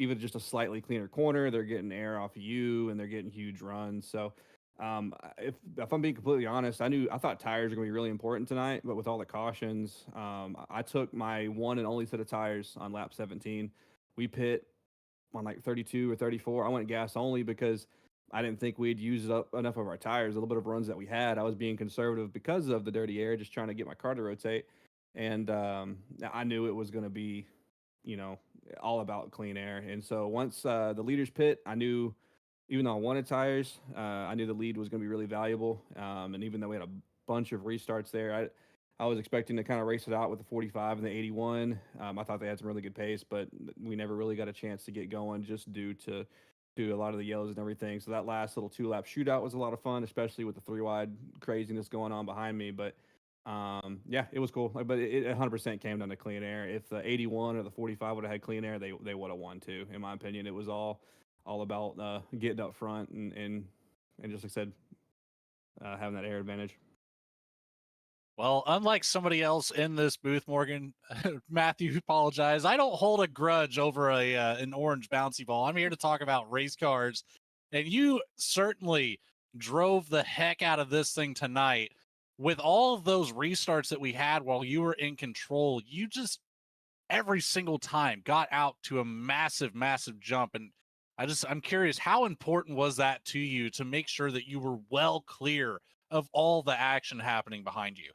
even just a slightly cleaner corner, they're getting air off of you and they're getting huge runs. So if I'm being completely honest, I thought tires are going to be really important tonight, but with all the cautions, I took my one and only set of tires on lap 17. We pit on like 32 or 34. I went gas only because I didn't think we'd used up enough of our tires. A little bit of runs that we had, I was being conservative because of the dirty air, just trying to get my car to rotate. And I knew it was going to be, all about clean air. And so once the leaders pit, I knew, even though I wanted tires, I knew the lead was going to be really valuable. And even though we had a bunch of restarts there, I was expecting to kind of race it out with the 45 and the 81. I thought they had some really good pace, but we never really got a chance to get going just due to a lot of the yellows and everything. So that last little 2-lap shootout was a lot of fun, especially with the 3-wide craziness going on behind me. But yeah, it was cool. But it 100% came down to clean air. If the 81 or the 45 would have had clean air, they would have won too. In my opinion, it was all about getting up front and just like I said, having that air advantage. Well, unlike somebody else in this booth, Morgan, Matthew, apologize. I don't hold a grudge over an orange bouncy ball. I'm here to talk about race cars, and you certainly drove the heck out of this thing tonight. With all of those restarts that we had while you were in control, you just every single time got out to a massive, massive jump. And I'm curious, how important was that to you to make sure that you were well clear of all the action happening behind you?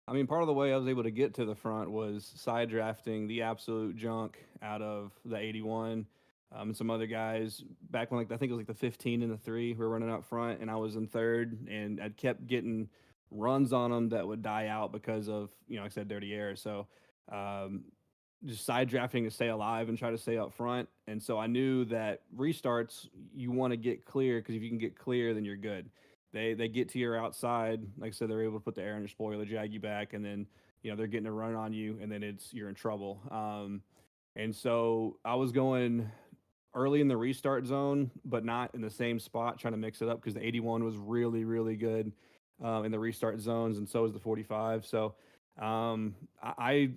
I mean, part of the way I was able to get to the front was side drafting the absolute junk out of the 81. And some other guys back when, I think it was like the 15 and the 3 were running up front, and I was in third, and I kept getting runs on them that would die out because of, like I said, dirty air. So just side drafting to stay alive and try to stay up front. And so I knew that restarts, you want to get clear, because if you can get clear, then you're good. They get to your outside, like I said, they're able to put the air in your spoiler, drag you back, and then they're getting a run on you, and then you're in trouble. And so I was going early in the restart zone, but not in the same spot, trying to mix it up because the 81 was really, really good in the restart zones, and so is the 45. So I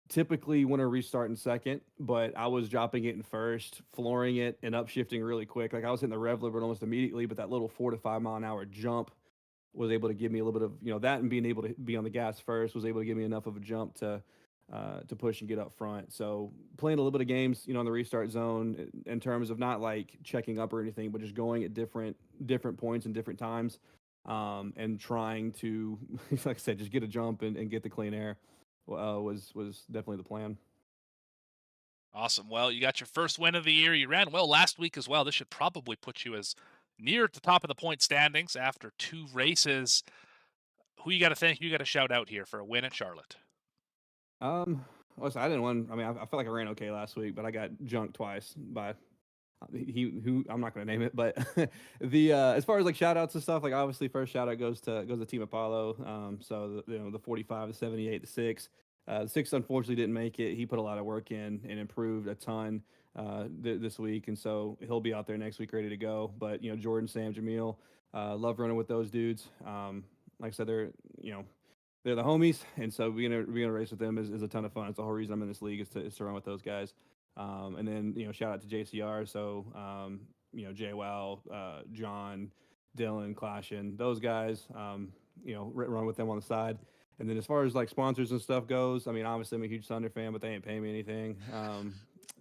typically want to restart in second, but I was dropping it in first, flooring it, and upshifting really quick. Like I was hitting the rev limit almost immediately, but that little 4 to 5 mile an hour jump was able to give me a little bit of that, and being able to be on the gas first was able to give me enough of a jump to push and get up front. So playing a little bit of games, in the restart zone in terms of not like checking up or anything, but just going at different points and different times, and trying to, like I said, just get a jump and get the clean air. Was definitely the plan. Awesome. Well, you got your first win of the year. You ran well last week as well. This should probably put you as near the top of the point standings after 2 races. Who you got to thank? You got to shout out here for a win at Charlotte. Listen, I didn't win. I mean, I felt like I ran okay last week, but I got junked twice by who I'm not going to name it, but the as far as like shout outs and stuff, like obviously first shout out goes to Team Apollo. So the 45, the 78, the 6. The 6 unfortunately didn't make it. He put a lot of work in and improved a ton this week, and so he'll be out there next week ready to go. But Jordan, Sam, Jamil, love running with those dudes. Like I said, they're the homies, and so being a race with them is a ton of fun. It's the whole reason I'm in this league is to run with those guys. And then shout out to JCR. So JWoww, John, Dylan, Clashin, those guys. Run with them on the side. And then as far as like sponsors and stuff goes, I mean, obviously I'm a huge Thunder fan, but they ain't paying me anything.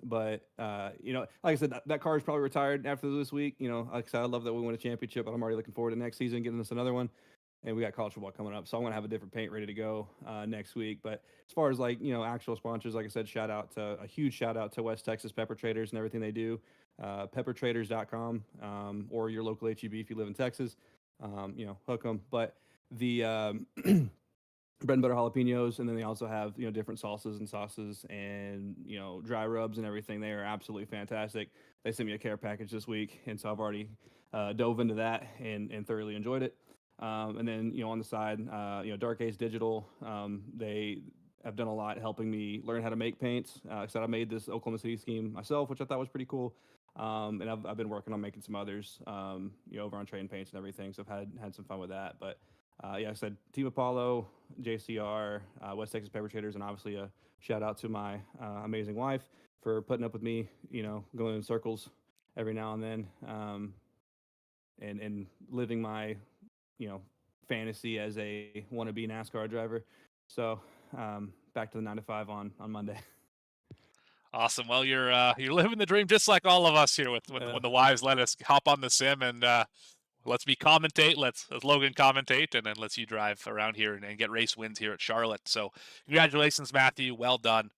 But like I said, that car is probably retired after this week. Like I said, I love that we win a championship, but I'm already looking forward to next season, getting us another one. And we got college football coming up, so I'm gonna have a different paint ready to go next week. But as far as like actual sponsors, like I said, a huge shout out to West Texas Pepper Traders and everything they do. Peppertraders.com, or your local HEB if you live in Texas. Hook them. But the bread and butter jalapenos, and then they also have different salsas and sauces and dry rubs and everything. They are absolutely fantastic. They sent me a care package this week, and so I've already dove into that and thoroughly enjoyed it. And then, on the side, Dark Ace Digital, they have done a lot helping me learn how to make paints. Like I said, I made this Oklahoma City scheme myself, which I thought was pretty cool. And I've been working on making some others, over on Trading Paints and everything. So I've had some fun with that. But yeah, I said Team Apollo, JCR, West Texas Pepper Traders, and obviously a shout out to my amazing wife for putting up with me, going in circles every now and then, and living my, fantasy as a wannabe NASCAR driver. So back to the 9 to 5 on Monday. Awesome. Well, you're living the dream just like all of us here when the wives let us hop on the sim and let's me commentate. Let's Logan commentate, and then let's you drive around here and get race wins here at Charlotte. So congratulations, Matthew. Well done.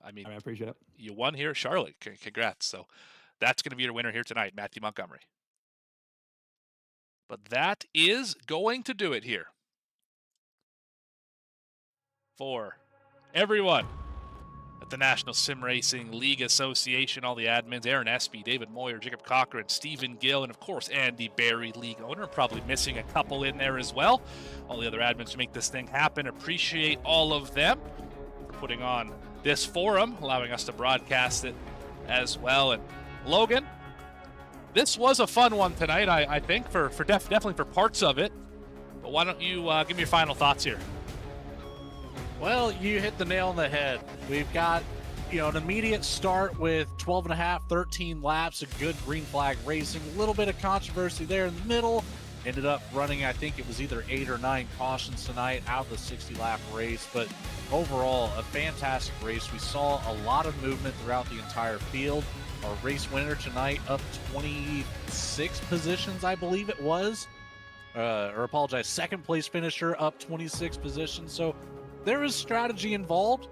I mean, I appreciate it. You won here at Charlotte. Congrats. So that's going to be your winner here tonight, Matthew Montgomery. But that is going to do it here for everyone at the National Sim Racing League Association, all the admins, Aaron Espy, David Moyer, Jacob Cochran, Stephen Gill, and of course Andy Barry, league owner, probably missing a couple in there as well. All the other admins who make this thing happen, appreciate all of them for putting on this forum, allowing us to broadcast it as well. And Logan, this was a fun one tonight, I think, definitely for parts of it. But why don't you give me your final thoughts here? Well, you hit the nail on the head. We've got, an immediate start with 12 and a half, 13 laps of good green flag racing. A little bit of controversy there in the middle. Ended up running, I think it was either 8 or 9 cautions tonight out of the 60-lap race. But overall, a fantastic race. We saw a lot of movement throughout the entire field. Our race winner tonight up 26 positions, I believe it was. Second place finisher up 26 positions. So there is strategy involved.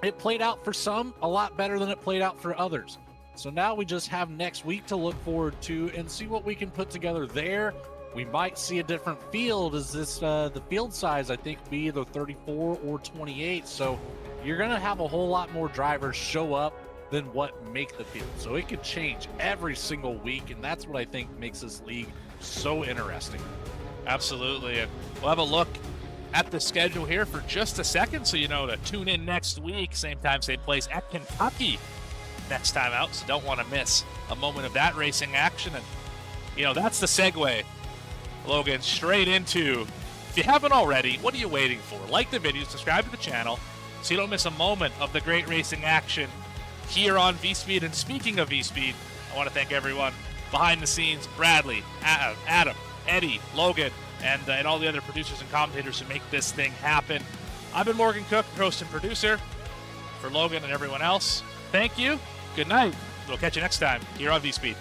It played out for some a lot better than it played out for others. So now we just have next week to look forward to and see what we can put together there. We might see a different field as the field size, I think, be either 34 or 28. So you're going to have a whole lot more drivers show up than what make the field. So it could change every single week, and that's what I think makes this league so interesting. Absolutely. And we'll have a look at the schedule here for just a second, so you know to tune in next week, same time, same place at Kentucky next time out, so don't want to miss a moment of that racing action. And that's the segue, Logan, straight into, if you haven't already, what are you waiting for? Like the video, subscribe to the channel so you don't miss a moment of the great racing action here on VSPEED. And speaking of VSPEED, I want to thank everyone behind the scenes, Bradley, Adam, Eddie, Logan, and all the other producers and commentators who make this thing happen. I've been Morgan Cook, host and producer. For Logan and everyone else, thank you. Good night. We'll catch you next time here on VSPEED.